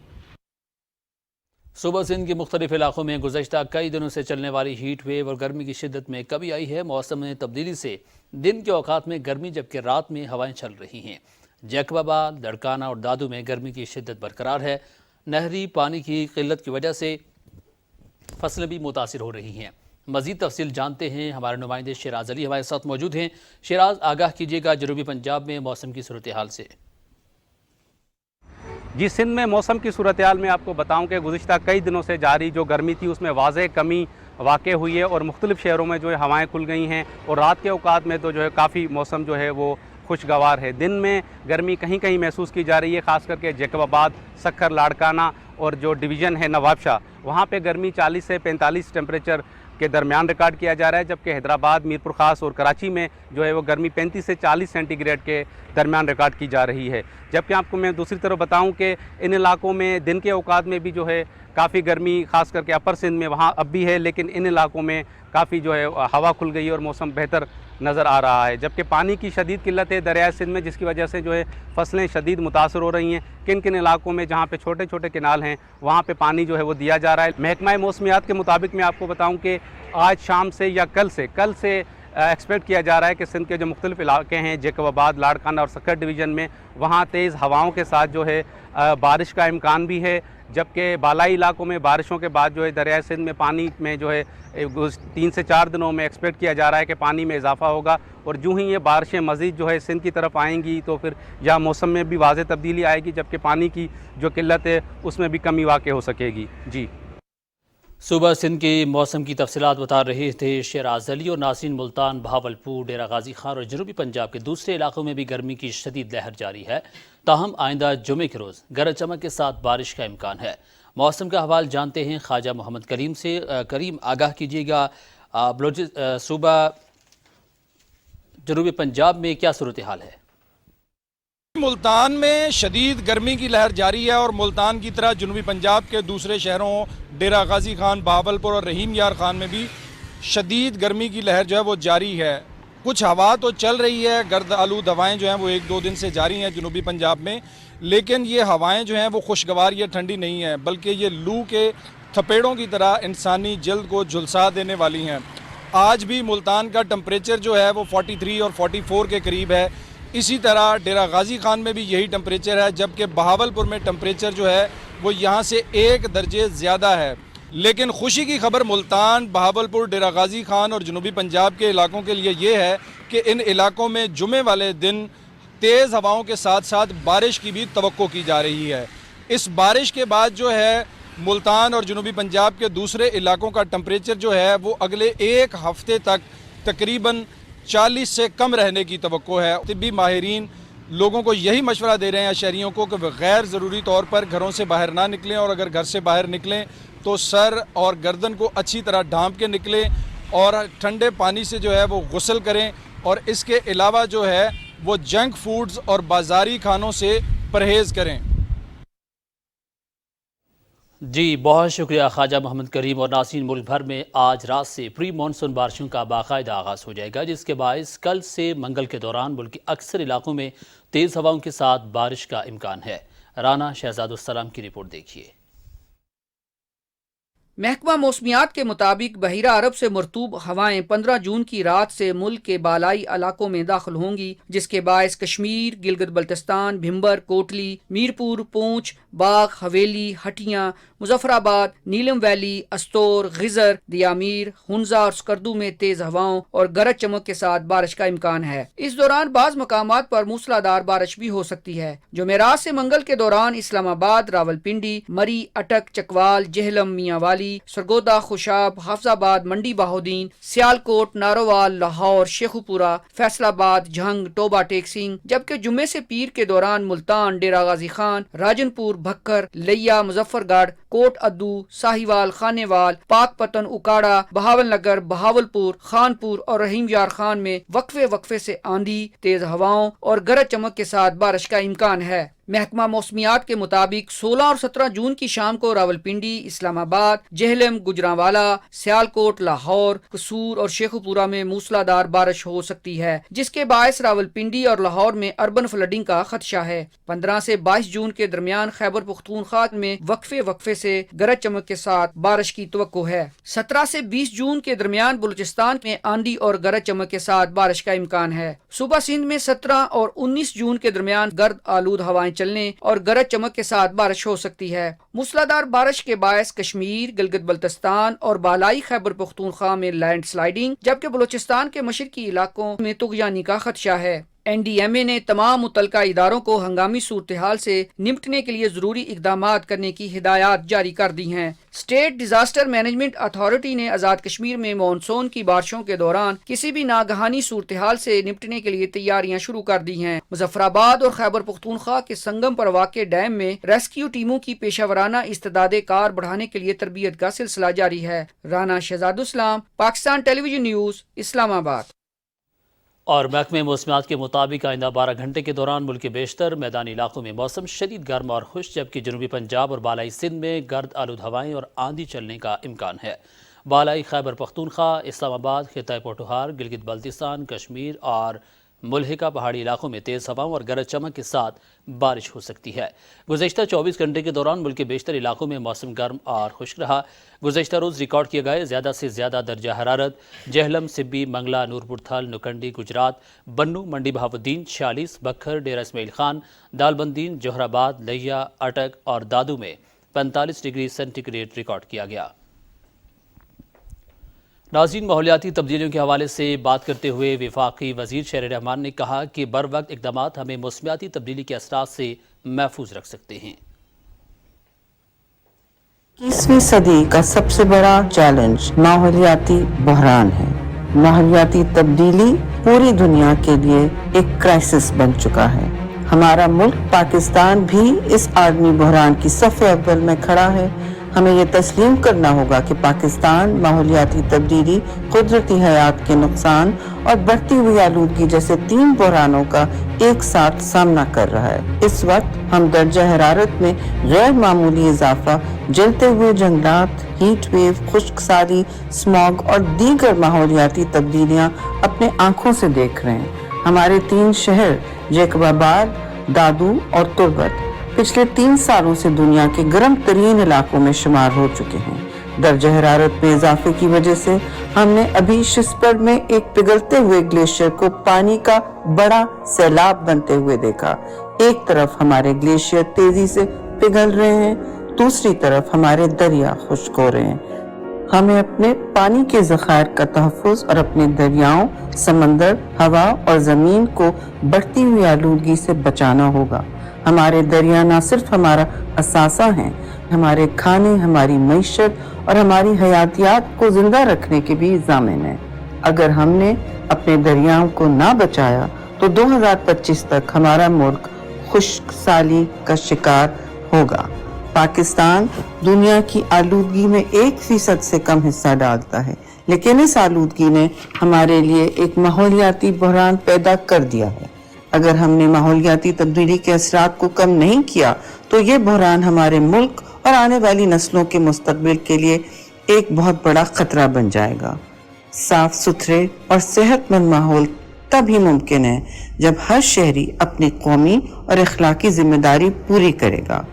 सुबह सिंध के मुख्तलिफ इलाकों में गुज़श्ता कई दिनों से चलने वाली हीट वेव और गर्मी की शिद्दत में कमी आई है। मौसम में तब्दीली से दिन के औकात में गर्मी जबकि रात में हवाएं चल रही हैं। जैकबाबाद, लड़काना और दादू में गर्मी की शिद्दत बरकरार है। नहरी पानी की किल्लत की वजह से फसलें भी मुतासिर हो रही हैं। मज़ीद तफसील जानते हैं, हमारे नुमाइंदे शिराज अली हमारे साथ मौजूद हैं। शिराज, आगाह कीजिएगा जनूबी पंजाब में मौसम की सूरत हाल से। जी, सिंध में मौसम की सूरत हाल में आपको बताऊं कि गुज़िश्ता कई दिनों से जारी जो गर्मी थी उसमें वाज़ेह कमी वाक़ हुई है और मुख्तलिफ शहरों में जो है हवाएँ खुल गई हैं और रात के औकात में तो जो है काफ़ी मौसम जो है वो खुशगवार है। दिन में गर्मी कहीं कहीं महसूस की जा रही है, ख़ास करके जैकबाबाद, सक्खर, लाड़काना और जो डिवीज़न है नवाबशाह, वहाँ पे गर्मी 40 से 45 टेम्परेचर के दरमियान रिकॉर्ड किया जा रहा है, जबकि हैदराबाद, मीरपुर ख़ास और कराची में जो है वो गर्मी 35 से 40 सेंटीग्रेड के दरमियान रिकॉर्ड की जा रही है। जबकि आपको मैं दूसरी तरफ बताऊं कि इन इलाकों में दिन के औकात में भी जो है काफ़ी गर्मी ख़ास करके अपर सिंध में वहाँ अब भी है, लेकिन इन इलाकों में काफ़ी जो है हवा खुल गई और मौसम बेहतर नज़र आ रहा है। जबकि पानी की शदीद किल्लत है दरियाए सिंध में, जिसकी वजह से जो है फसलें शदीद मुतासर हो रही हैं। किन किन इलाकों में जहाँ पे छोटे छोटे किनाल हैं वहाँ पे पानी जो है वो दिया जा रहा है। महकमा मौसमियात के मुताबिक मैं आपको बताऊँ कि आज शाम से या कल से एक्सपेक्ट किया जा रहा है कि सिंध के जो मुख्तलिफ इलाके हैं जैकबाबाद, लाड़काना और सक्खर डिवीज़न में वहाँ तेज़ हवाओं के साथ जो है बारिश का इम्कान भी है। जबकि बालाई इलाकों में बारिशों के बाद जो है दरियाए सिंध में पानी में जो है 3 से 4 दिनों में एक्सपेक्ट किया जा रहा है कि पानी में इजाफा होगा और जो ही ये बारिशें मज़ीद जो है सिंध की तरफ आएंगी तो फिर यहाँ मौसम में भी वाज़ेह तब्दीली आएगी, जबकि पानी की जो किल्लत है उसमें भी कमी वाक़ हो सकेगी। जी, सुबह सिंध के मौसम की तफसीलात बता रहे थे शिराज अली। और नाज़रीन, मुल्तान, भावलपुर, डेरा गाजी खान और जनूबी पंजाब के दूसरे इलाकों में भी गर्मी की शदीद लहर जारी है। ताहम आइंदा जुमे के रोज़ गरज चमक के साथ बारिश का इम्कान है। मौसम का हवाल जानते हैं ख्वाजा मोहम्मद करीम से। करीम, आगाह कीजिएगा, सुबह जनूबी पंजाब में क्या सूरत हाल है? मुल्तान में शदीद गर्मी की लहर जारी है और मुल्तान की तरह जनूबी पंजाब के दूसरे शहरों डेरा गाजी खान, बहावलपुर और रहीम यार खान में भी शदीद गर्मी की लहर जो है वो जारी है। कुछ हवा तो चल रही है, गर्द आलूद हवाएँ जो हैं वो 1-2 दिन से जारी हैं जनूबी पंजाब में, लेकिन ये हवाएँ जो हैं वो खुशगवार या ठंडी नहीं हैं, बल्कि ये लू के थपेड़ों की तरह इंसानी जल्द को झुलसा देने वाली हैं। आज भी मुल्तान का टेम्परेचर जो है वो 43 और 44 के करीब है, इसी तरह डेरा गाजी खान में भी यही टेम्परेचर है, जबकि बहावलपुर में टेम्परेचर जो है वो यहाँ से 1 दर्जे ज़्यादा है। लेकिन खुशी की खबर मुल्तान, बहावलपुर, डेरा गाजी खान और जनूबी पंजाब के इलाकों के लिए ये है कि इन इलाकों में जुमे वाले दिन तेज़ हवाओं के साथ साथ बारिश की भी तवक्को की जा रही है। इस बारिश के बाद जो है मुल्तान और जनूबी पंजाब के दूसरे इलाकों का टेम्परेचर जो है वो अगले 1 हफ्ते तक तकरीबन 40 से कम रहने की तवक्को है। तिब्बी माहिरीन लोगों को यही मशवरा दे रहे हैं शहरियों को कि गैर ज़रूरी तौर पर घरों से बाहर ना निकलें, और अगर घर से बाहर निकलें तो सर और गर्दन को अच्छी तरह ढांप के निकलें और ठंडे पानी से जो है वो गुस्ल करें, और इसके अलावा जो है वो जंक फूड्स और बाज़ारी खानों से परहेज़ करें। जी बहुत शुक्रिया ख्वाजा मोहम्मद करीम। और नाज़रीन, मुल्क भर में आज रात से प्री मानसून बारिशों का बाकायदा आगाज़ हो जाएगा, जिसके बायस कल से मंगल के दौरान मुल्क के अक्सर इलाकों में तेज़ हवाओं के साथ बारिश का इम्कान है। राना शहजादुस्सलाम की रिपोर्ट देखिए। महकमा मौसमियात के मुताबिक बहिरा अरब से मरतूब हवाएं 15 जून की रात से मुल्क के बालाई इलाकों में दाखिल होंगी, जिसके बायस कश्मीर, गिलगित बल्तिस्तान, भिम्बर, कोटली, मीरपुर, पूंछ, बाग, हवेली, हटियां, मुजफ्फराबाद, नीलम वैली, अस्तोर, गिजर, दियामीर, हुंजा और स्कर्दू में तेज हवाओं और गरज चमक के साथ बारिश का इम्कान है। इस दौरान बाज मकामात पर मूसलाधार बारिश भी हो सकती है। जुमेरात से मंगल के दौरान इस्लामाबाद, रावलपिंडी, मरी, अटक, चकवाल, जेहलम, मियांवाली, सरगोदा, खुशाब, हाफजाबाद, मंडी बहाउद्दीन, सियालकोट, नारोवाल, लाहौर, शेखुपुरा, फैसलाबाद, झंग, टोबा टेकसिंग, जबकि जुम्मे से पीर के दौरान मुल्तान, डेरा गाजी खान, राजनपुर, भक्कर, लिया, मुजफ्फरगढ़, कोट अद्दू, साहिवाल, खानेवाल, पाकपतन, उकाड़ा, बहावल नगर, बहावलपुर, खानपुर और रहीम यार खान में वक्फे वक्फे से आंधी, तेज हवाओं और गरज चमक के साथ बारिश का इम्कान है। महकमा मौसमियात के मुताबिक 16 और 17 जून की शाम को रावलपिंडी, इस्लामाबाद, जेहलम, गुजरांवाला, सियालकोट, लाहौर, कसूर और शेखुपुरा में मूसलाधार बारिश हो सकती है, जिसके बायस रावलपिंडी और लाहौर में अर्बन फ्लडिंग का खदशा है। 15 से 22 जून के दरमियान खैबर पख्तूनख्वा में वक्फे वक्फे से गरज चमक के साथ बारिश की तवक्को है। 17 से 20 जून के दरमियान बलूचिस्तान में आंधी और गरज चमक के साथ बारिश का इम्कान है। सूबा सिंध में 17 और 19 जून के दरमियान गर्द आलूद हवाएं चलने और गरज चमक के साथ बारिश हो सकती है। मूसलाधार बारिश के बायस कश्मीर, गिलगित बल्तिस्तान और बालाई खैबर पख्तूनख्वा में लैंड स्लाइडिंग, जबकि बलूचिस्तान के मशरकी इलाकों में तुगयानी का खदशा है। NDMA ने तमाम मुतलका इदारों को हंगामी सूरत हाल से निपटने के लिए जरूरी इकदामात करने की हिदायत जारी कर दी हैं। स्टेट डिजास्टर मैनेजमेंट अथॉरिटी ने आज़ाद कश्मीर में मानसून की बारिशों के दौरान किसी भी नागहानी सूरत हाल से निपटने के लिए तैयारियां शुरू कर दी हैं। मुजफ्फराबाद और खैबर पख्तूनख्वा के संगम पर वाक़े डैम में रेस्क्यू टीमों की पेशावराना इस्तेदादे कार बढ़ाने के लिए तरबियत का सिलसिला जारी है। Rana Shahzadussalam, Pakistan television news, Islamabad. और महकमे मौसमियात के मुताबिक आइंदा 12 घंटे के दौरान मुल्क के बेशतर मैदानी इलाकों में मौसम शदीद गर्म और खुश, जबकि जनूबी पंजाब और बालाई सिंध में गर्द आलूद हवाएं और आंधी चलने का इम्कान है। बालाई खैबर पख्तूनख्वा, इस्लामाबाद, खिताए पोठोहार, गिलगित बल्तिस्तान, कश्मीर और मुल्हिका पहाड़ी इलाकों में तेज़ हवाओं और गरज चमक के साथ बारिश हो सकती है। गुज़श्ता 24 घंटे के दौरान मुल्क के बेशतर इलाकों में मौसम गर्म और खुश्क रहा। गुज़श्ता रोज़ रिकॉर्ड किए गए ज़्यादा से ज़्यादा दर्जा हरारत जेहलम, सिब्बी, मंगला, नूरपुर थल, नुकंडी, गुजरात, बन्नू, मंडी बहाउद्दीन 46, बखर, डेरा इस्माइल खान, दालबंदीन, जोहराबाद, लिया, अटक और दादू में 45 डिग्री सेंटीग्रेड रिकॉर्ड किया गया। नाज़रीन, माहौलियाती तब्दीलियों के हवाले से बात करते हुए वफाकी वज़ीर शहर रहमान ने कहा कि बर वक्त इक़दामात हमें मौसमियाती तब्दीली के असरात से महफूज रख सकते हैं। 21वीं सदी का सबसे बड़ा चैलेंज माहौलियाती बहरान है। माहौलियाती तब्दीली पूरी दुनिया के लिए एक क्राइसिस बन चुका है। हमारा मुल्क पाकिस्तान भी इस आलमी बहरान की सफ़े अव्वल में खड़ा है। हमें ये तस्लीम करना होगा कि पाकिस्तान माहौलियाती तब्दीली, कुदरती हयात के नुकसान और बढ़ती हुई आलूदगी जैसे 3 बहरानों का एक साथ सामना कर रहा है। इस वक्त हम दर्जा हरारत में गैर मामूली इजाफा, जलते हुए जंगलात, हीट वेव, खुश्कसारी, स्मॉग और दीगर माहौलियाती तब्दीलियां अपने आंखों से देख रहे हैं। हमारे 3 शहर जैकबाबाद, दादू और तुर्बत पिछले 3 सालों से दुनिया के गर्म तरीन इलाकों में शुमार हो चुके हैं। दर्जा हरारत में इजाफे की वजह से हमने अभी शिस्पर्ड में एक पिघलते हुए ग्लेशियर को पानी का बड़ा सैलाब बनते हुए देखा। एक तरफ हमारे ग्लेशियर तेजी से पिघल रहे हैं, दूसरी तरफ हमारे दरिया खुश्क हो रहे हैं। हमें अपने पानी के ज़खायर का तहफ़्फ़ुज़ और अपने दरियाओं, समंदर, हवा और ज़मीन को बढ़ती हुई आलूदगी से बचाना होगा। हमारे दरिया न सिर्फ हमारा असासा हैं, हमारे खाने, हमारी मईशत और हमारी हयातियात को जिंदा रखने के भी ज़ामिन हैं। अगर हमने अपने दरियाओं को ना बचाया तो 2025 तक हमारा मुल्क खुश्क साली का शिकार होगा। पाकिस्तान दुनिया की आलूदगी में 1% से कम हिस्सा डालता है, लेकिन इस आलूदगी ने हमारे लिए एक माहौलियाती बहरान पैदा कर दिया है। अगर हमने माहौलियाती तब्दीली के असरात को कम नहीं किया तो ये बहरान हमारे मुल्क और आने वाली नस्लों के मुस्तकबिल के लिए एक बहुत बड़ा खतरा बन जाएगा। साफ सुथरे और सेहतमंद माहौल तभी मुमकिन है जब हर शहरी अपनी कौमी और अखलाकी जिम्मेदारी पूरी करेगा।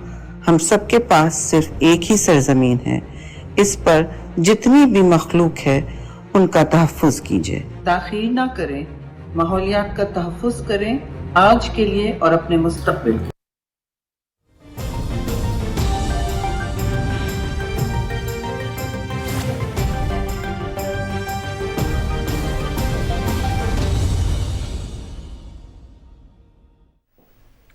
हम सबके पास सिर्फ एक ही सरजमीन है, इस पर जितनी भी मखलूक है उनका तहफ़्फ़ुज़ कीजिए। ताख़ीर ना करें, माहौलियात का तहफ़्फ़ुज़ करें, आज के लिए और अपने मुस्तक़बिल के लिए।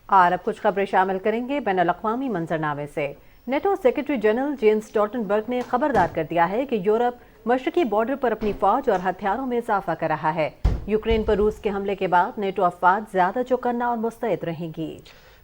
और अब कुछ खबरें शामिल करेंगे बैनुल-अक़वामी मंजरनामे से। NATO secretary general Jens Stoltenberg ने खबरदार कर दिया है कि यूरोप मशरकी बॉर्डर पर अपनी फौज और हथियारों में इजाफा कर रहा है। यूक्रेन पर रूस के हमले के बाद नेटो अफवाज ज्यादा चौकन्ना और मुस्तैद रहेंगी।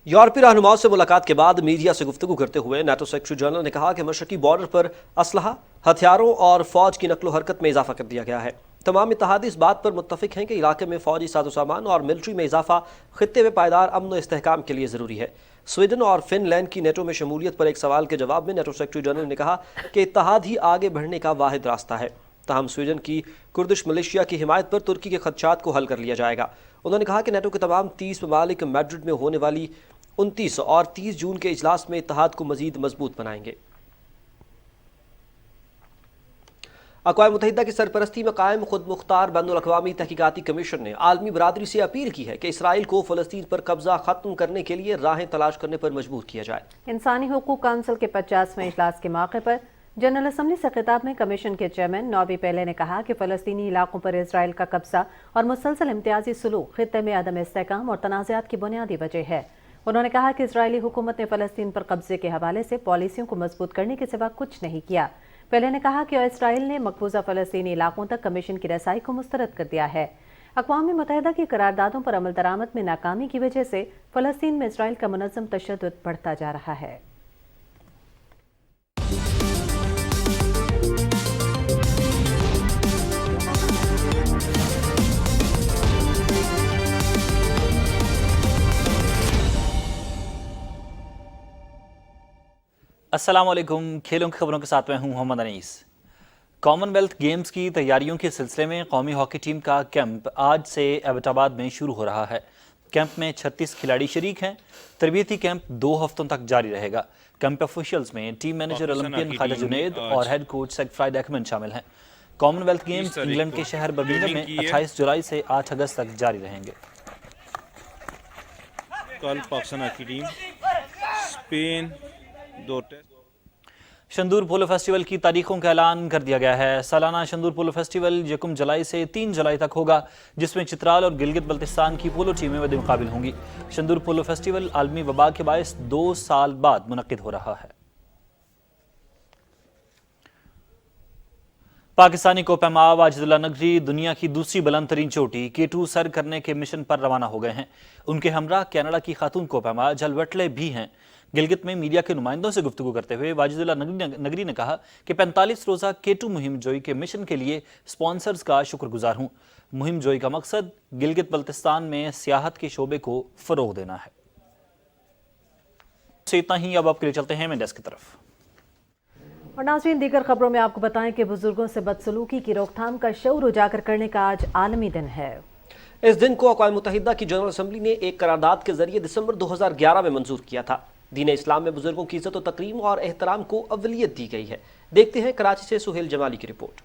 यूरोपीय रहनुमाओं से मुलाकात के बाद मीडिया से गुफ्तगू करते हुए नेटो सेक्रेटरी जनरल ने कहा कि मशरकी बॉर्डर पर असलहा, हथियारों और फौज की नकलो हरकत में इजाफा कर दिया गया है। तमाम इत्तेहादी इस बात पर मुत्तफिक हैं कि इलाके में फौजी साजो सामान और मिलिट्री में इजाफा खित्ते में पायदार अमन और इस्तेहकाम के लिए ज़रूरी है। स्वीडन और फिनलैंड की नेटो में शमूलियत पर एक सवाल के जवाब में नेटो सेक्रेटरी जनरल ने कहा कि इत्तेहाद ही आगे बढ़ने का वाहिद रास्ता है। ताहम स्वीडन की कुर्दिश मलेशिया की हिमायत पर तुर्की के खदशात को हल कर लिया जाएगा। उन्होंने कहा कि नेटो के तमाम 30 ममालिक मैड्रिड में होने वाली 29 और 30 जून के इजलास में इत्तेहाद को मजीद मजबूत बनाएंगे। अक़वाम मुत्तहिदा की सरपरस्ती में कायम खुद मुख्तार बैनुल-अक़वामी तहकीकाती कमीशन ने आलमी बरादरी से अपील की है कि इसराइल को फ़लस्तीन पर कब्जा ख़त्म करने के लिए राहें तलाश करने पर मजबूर किया जाए। इंसानी हुकूक काउंसिल के 50वें इजलास के मौके पर जनरल असम्बली से खिताब में कमीशन के चेयरमैन नौबी पेले ने कहा कि फ़लस्तीनी इलाकों पर इसराइल का कब्जा और मुसलसल इम्तियाजी सुलूक खित्ते में अदम इस्तेहकाम और तनाज़ात की बुनियादी वजह है। उन्होंने कहा कि इजरायली हुकूमत ने फ़लस्तीन पर कब्जे के हवाले से पॉलिसियों को मजबूत करने के सिवा कुछ नहीं किया। पहले ने कहा कि इसराइल ने मकबूजा फ़लस्तीनी इलाकों तक कमीशन की रसाई को मुस्तरद कर दिया है। अक़वाम मुत्तहिदा की करारदादों पर अमल दरामद में नाकामी की वजह से फ़लस्तीन में इसराइल का मुनज़्ज़म तशद्दुद बढ़ता जा रहा है। अस्सलाम वालेकुम। खेलों की खबरों के साथ मैं हूं मोहम्मद अनीस। कॉमनवेल्थ गेम्स की तैयारियों के सिलसिले में कौमी हॉकी टीम का कैंप आज से एबटाबाद में शुरू हो रहा है। कैंप में 36 खिलाड़ी शरीक हैं। तरबियती कैंप 2 हफ्तों तक जारी रहेगा। कैंप ऑफिशियल्स में team manager Olympian Khawaja Junaid और हेड कोच सेगफ्राइड अहमद शामिल हैं। कॉमनवेल्थ गेम्स इंग्लैंड के शहर बर्मिंघम में 28 जुलाई से 8 अगस्त तक जारी रहेंगे। कल पाकिस्तान की टीम स्पेन 2 टेस्ट। शंदूर पोलो फेस्टिवल की तारीखों का ऐलान कर दिया गया है। सालाना शंदूर पोलो फेस्टिवल 1 जुलाई से 3 जुलाई तक होगा, जिसमें चित्राल और गिलगित बल्तिस्तान की पोलो टीमें मद्दे मुकाबिल होंगी। शंदूर पोलो फेस्टिवल आलमी वबा के बायस 2 साल बाद मुनक्किद हो रहा है। पाकिस्तानी कोपैमा वाजिदुल्लाह नगरी दुनिया की दूसरी बुलंद तरीन चोटी K2 सर करने के मिशन पर रवाना हो गए हैं। उनके हमरा कनाडा की खातून कोपैमा जलवटले भी हैं। गिलगित में मीडिया के नुमाइंदों से गुफ्तगू करते हुए वाजिदुल्लाह नगरी ने कहा कि 45 रोज़ा K2 मुहिम जोई के मिशन के लिए स्पॉन्सर्स का शुक्रगुजार हूँ। मुहिम जोई का मकसद गिलगित बल्तिस्तान में सियाहत के शोबे को फ़रोग़ देना है। से इतना ही, अब आपके लिए चलते हैं मेन डेस्क की तरफ। और नाज़रीन, दीगर खबरों में आपको बताएं कि बुजुर्गों से बदसलूकी की रोकथाम का शऊर उजागर करने का आज आलमी दिन है। इस दिन को अक़वाम मुत्तहिदा की जनरल असम्बली ने एक करारदाद के जरिए दिसंबर 2011 में मंजूर किया था। दीन इस्लाम में बुजुर्गों की इज्जत और तकरीम और एहतराम को अवलियत दी गई है। देखते हैं कराची से सुहेल जमाली की रिपोर्ट।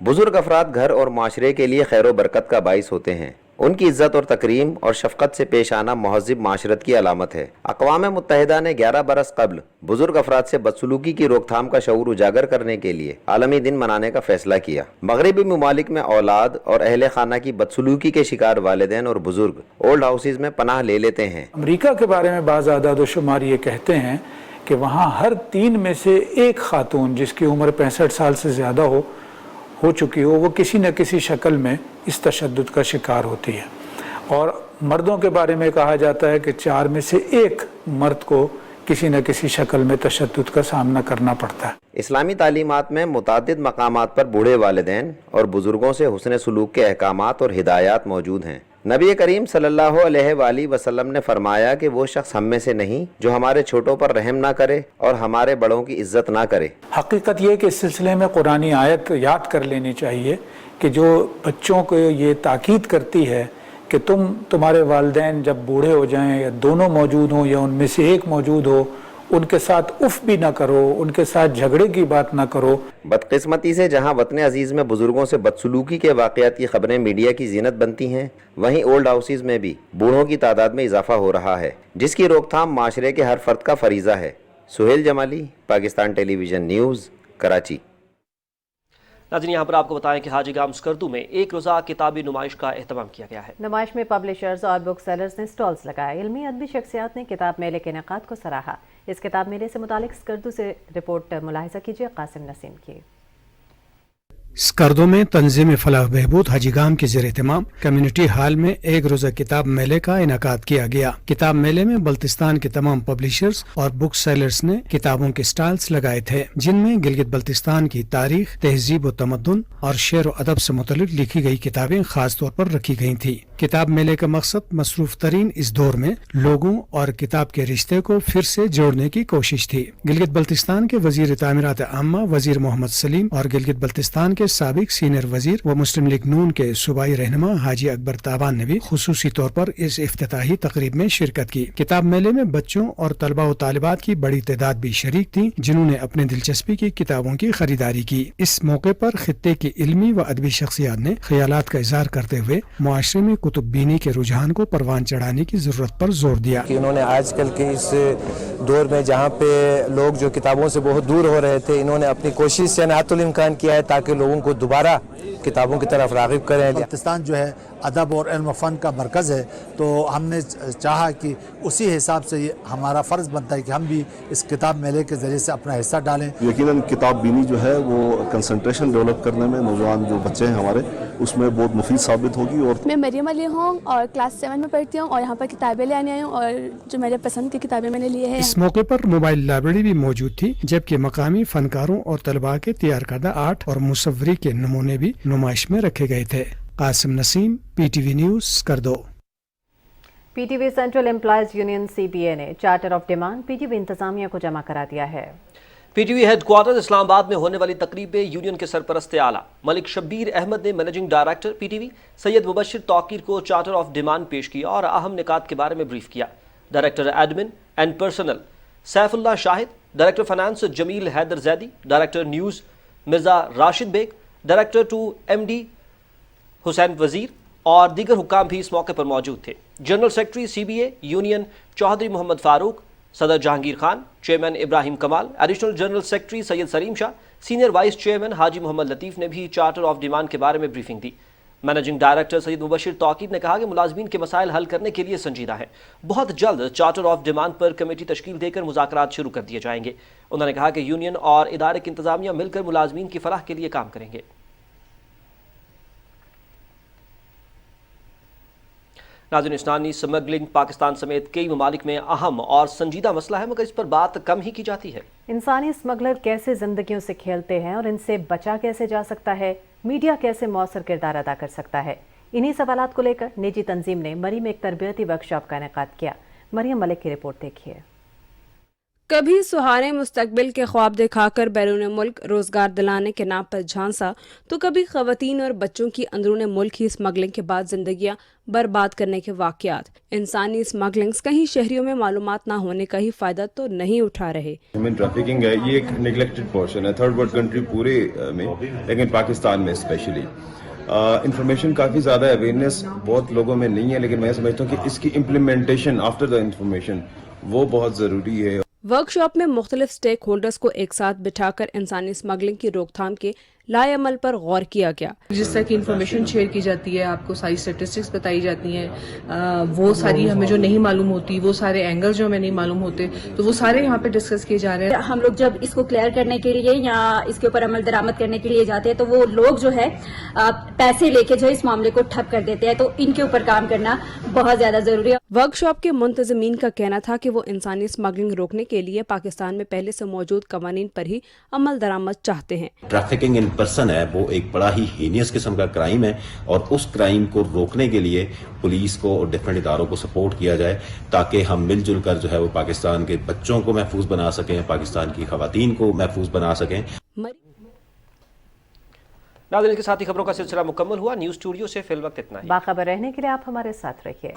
बुजुर्ग अफराद घर और माशरे के लिए खैर बरकत का बाइस होते हैं। उनकी इज्जत और तकरीम और शफकत से पेश आना महज़िब माशरत की अलामत है। अक़वाम मुत्तहिदा ने 11 बरस कबल बुजुर्ग अफराद से बदसलूकी की रोकथाम का शऊर उजागर करने के लिए आलमी दिन मनाने का फैसला किया। मगरबी ममालिक में औलाद और अहले खाना की बदसलूकी के शिकार वालिदैन और बुजुर्ग ओल्ड हाउसेज में पनाह ले लेते हैं। अमरीका के बारे में बाज़ आदाद व शुमार ये कहते हैं कि वहाँ हर 3 में से एक खातून जिसकी उम्र 65 साल से ज़्यादा हो चुकी हो, वो किसी न किसी शक्ल में इस तशद्दुद का शिकार होती है। और मर्दों के बारे में कहा जाता है कि 4 में से 1 मर्द को किसी न किसी शक्ल में तशद्दुद का सामना करना पड़ता है। इस्लामी तालीमात में मुतादिद मकामात पर बूढ़े वालिदैन और बुजुर्गों से हुस्न सलूक के अहकामात और हिदायत मौजूद हैं। नबी करीम सल्लल्लाहु अलैहि वसल्लम ने फरमाया कि वो शख्स हम में से नहीं जो हमारे छोटों पर रहम ना करे और हमारे बड़ों की इज्जत ना करे। हकीकत ये कि इस सिलसिले में कुरानी आयत याद कर लेनी चाहिए कि जो बच्चों को ये ताकीद करती है कि तुम्हारे वालिदैन जब बूढ़े हो जाएं या दोनों मौजूद हों या उनमें से एक मौजूद हो, उनके साथ उफ भी ना करो, उनके साथ झगड़े की बात ना करो। बदकिस्मती से जहां वतन अजीज में बुजुर्गों से बदसलूकी के वाक़यात की खबरें मीडिया की जीनत बनती हैं, वहीं ओल्ड हाउसेज में भी बूढ़ों की तादाद में इजाफा हो रहा है, जिसकी रोकथाम माशरे के हर फर्द का फरीज़ा है। Suhail Jamali, Pakistan television news, Karachi. नाज़रीन, यहाँ पर आपको बताएं कि हाजी गाम स्कर्दू में एक रोज़ा किताबी नुमाइश का एहतमाम किया गया है। नुमाइश में पब्लिशर्स और बुक सेलर्स ने स्टॉल्स लगाए। इल्मी अदबी शख्सियात ने किताब मेले के इनेकाद को सराहा। इस किताब मेले से मुतालिक स्कर्दू से रिपोर्ट मुलाहिजा कीजिए कासिम नसीम की। स्कर्दो में तंजीम फलाह बहबूद हाजीगाम के ज़ेर एहतमाम कम्युनिटी हॉल में एक रोज़ा किताब मेले का इनेकाद किया गया। किताब मेले में बल्तिस्तान के तमाम पब्लिशर्स और बुक सेलर्स ने किताबों के स्टॉल्स लगाए थे, जिनमें गिलगित बल्तिस्तान की तारीख, तहजीब व तमद्दुन और शेर व अदब से मुतल्लिक लिखी गई किताबें खास तौर पर रखी गई थी। किताब मेले का मकसद मसरूफ तरीन इस दौर में लोगों और किताब के रिश्ते को फिर से जोड़ने की कोशिश थी। गिलगित बल्तिस्तान के वजीर तामीरात आम्मा वजीर मोहम्मद सलीम और गिलगित बल्तिस्तान के साबिक सीनियर वजीर व मुस्लिम लीग नून के सूबाई रहनुमा हाजी अकबर ताबान ने भी खुसूसी तौर पर इस इफ्तिताही तकरीब में शिरकत की। किताब मेले में बच्चों और तलबा व तालिबात की बड़ी तादाद भी शरीक थी, जिन्होंने अपने दिलचस्पी की किताबों की खरीदारी की। इस मौके पर खित्ते की इल्मी व अदबी शख्सियात ने ख्यालात का इजहार करते हुए मुआशरे में कुतुब बीनी के रुझान को परवान चढ़ाने की जरूरत पर जोर दिया कि उन्होंने आजकल के इस दौर में जहाँ पे लोग जो किताबों से बहुत दूर हो रहे थे, इन्होंने अपनी कोशिश से नातुल इम्कान किया है ताकि लोगों को दोबारा किताबों की तरफ राग़िब करें। पाकिस्तान जो है अदब और इल्म फ़न का मरकज़ है, तो हमने चाहा कि उसी हिसाब से हमारा फ़र्ज़ बनता है कि हम भी इस किताब मेले के ज़रिए से अपना हिस्सा डालें। यकीनन किताब बीनी जो है वो कंसंट्रेशन डेवलप करने में नौजवान जो बच्चे हैं हमारे, उसमें बहुत मुफीद साबित होगी। और मैं मरियम अली हूँ और क्लास 7 में पढ़ती हूँ और यहाँ पर किताबें लेने आई हूँ और जो मेरे पसंद की किताबें मैंने ली है। इस मौके पर मोबाइल लाइब्रेरी भी मौजूद थी, जबकि मकामी फनकारों और तलबा के तैयार करदा आर्ट और मुसव्वरी के नमूने भी नुमाइश में रखे गए थे। कासिम नसीम, पीटीवी न्यूज़, करदो। PTV central employees union CPA ने चार्टर ऑफ डिमांड पीटीवी इंतजामिया को जमा करा दिया है। पीटीवी हेडक्वार्टर इस्लामाबाद में होने वाली तकरीब में यूनियन के सरपरस्त आला मलिक शब्बीर अहमद ने managing director PTV Syed Mubashir Tauqeer को चार्टर ऑफ डिमांड पेश किया और अहम निकात के बारे में ब्रीफ किया। Director admin and personnel Saifullah Shahid, director finance Jameel Haider Zaidi, director news Mirza Rashid Baig, director to MD Hussain Wazir और दीगर हुक्काम भी इस मौके पर मौजूद थे। General secretary CBA union Chaudhry Mohammad Farooq, सदर Jahangir Khan, chairman Ibrahim Kamal, additional general secretary Syed Saleem Shah, senior vice chairman Haji Mohammad Latif ने भी चार्टर ऑफ डिमांड के बारे में ब्रीफिंग दी। मैनेजिंग डायरेक्टर सैयद मुबशिर तौकीर ने कहा कि मुलाजमीन के मसाइल हल करने के लिए संजीदा है। बहुत जल्द चार्टर ऑफ डिमांड पर कमेटी तश्कील देकर मुज़ाकरात शुरू कर दिए जाएंगे। उन्होंने कहा कि यूनियन और इदारे की इंतजामिया मिलकर मुलाजमीन की फलाह के लिए काम करेंगे। नाज़रीन, इस्लामी स्मगलिंग पाकिस्तान समेत कई ममालिक में अहम और संजीदा मसला है, मगर इस पर बात कम ही की जाती है। इंसानी स्मगलर कैसे जिंदगियों से खेलते हैं और इनसे बचा कैसे जा सकता है, मीडिया कैसे मौसर किरदार अदा कर सकता है, इन्हीं सवालात को लेकर निजी तंजीम ने मरी में एक तरबियती वर्कशॉप का इनेकाद किया। मरियम मलिक की रिपोर्ट देखिए। कभी सुहाने मुस्तकबिल के ख्वाब दिखाकर बैरून मुल्क रोजगार दिलाने के नाम पर झांसा, तो कभी खवातीन और बच्चों की अंदरून मुल्क ही स्मगलिंग के बाद जिंदगियां बर्बाद करने के वाकयात। इंसानी स्मगलिंग्स कहीं शहरियों में मालूमात ना होने का ही फायदा तो नहीं उठा रहे। ह्यूमन ट्रैफिकिंग है, ये एक निगलेक्टेड पोर्शन है थर्ड वर्ल्ड कंट्री पूरे में, लेकिन पाकिस्तान में स्पेशली इंफॉर्मेशन काफ़ी ज़्यादा है, अवेयरनेस बहुत लोगों में नहीं है, लेकिन मैं समझता हूँ कि इसकी इम्प्लीमेंटेशन आफ्टर द इंफॉर्मेशन वो बहुत ज़रूरी है। वर्कशॉप में मुख्तलिफ स्टेक होल्डर्स को एक साथ बिठाकर इंसानी स्मगलिंग की रोकथाम के लाएअमल पर गौर किया गया। जिस तरह की इन्फॉर्मेशन शेयर की जाती है, आपको सारी स्टेटिस्टिक्स बताई जाती हैं, वो सारी हमें जो नहीं मालूम होती, वो सारे एंगल जो हमें नहीं मालूम होते, तो वो सारे यहाँ पे डिस्कस किए जा रहे हैं। हम लोग जब इसको क्लियर करने के लिए या इसके ऊपर अमल दरामद करने के लिए जाते हैं, तो वो लोग जो है पैसे लेके जो इस मामले को ठप कर देते हैं, तो इनके ऊपर काम करना बहुत ज्यादा जरूरी है। वर्कशॉप के मुंतजमीन का कहना था कि वो इंसानी स्मगलिंग रोकने के लिए पाकिस्तान में पहले से मौजूद कवानीन पर ही अमल दरामद चाहते हैं। ट्रैफिकिंग इन पर्सन है, वो एक बड़ा ही हीनियस किस्म का क्राइम है, और उस क्राइम को रोकने के लिए पुलिस को और डिफरेंट इदारों को सपोर्ट किया जाए, ताकि हम मिलजुल कर जो है वो पाकिस्तान के बच्चों को महफूज बना सकें, पाकिस्तान की खवातीन को महफूज बना सकें। नाज़रीन, के साथ ही खबरों का सिलसिला मुकम्मल हुआ। न्यूज़ स्टूडियो से फिल वक्त इतना ही। बाखबर रहने के लिए आप हमारे साथ रहिए।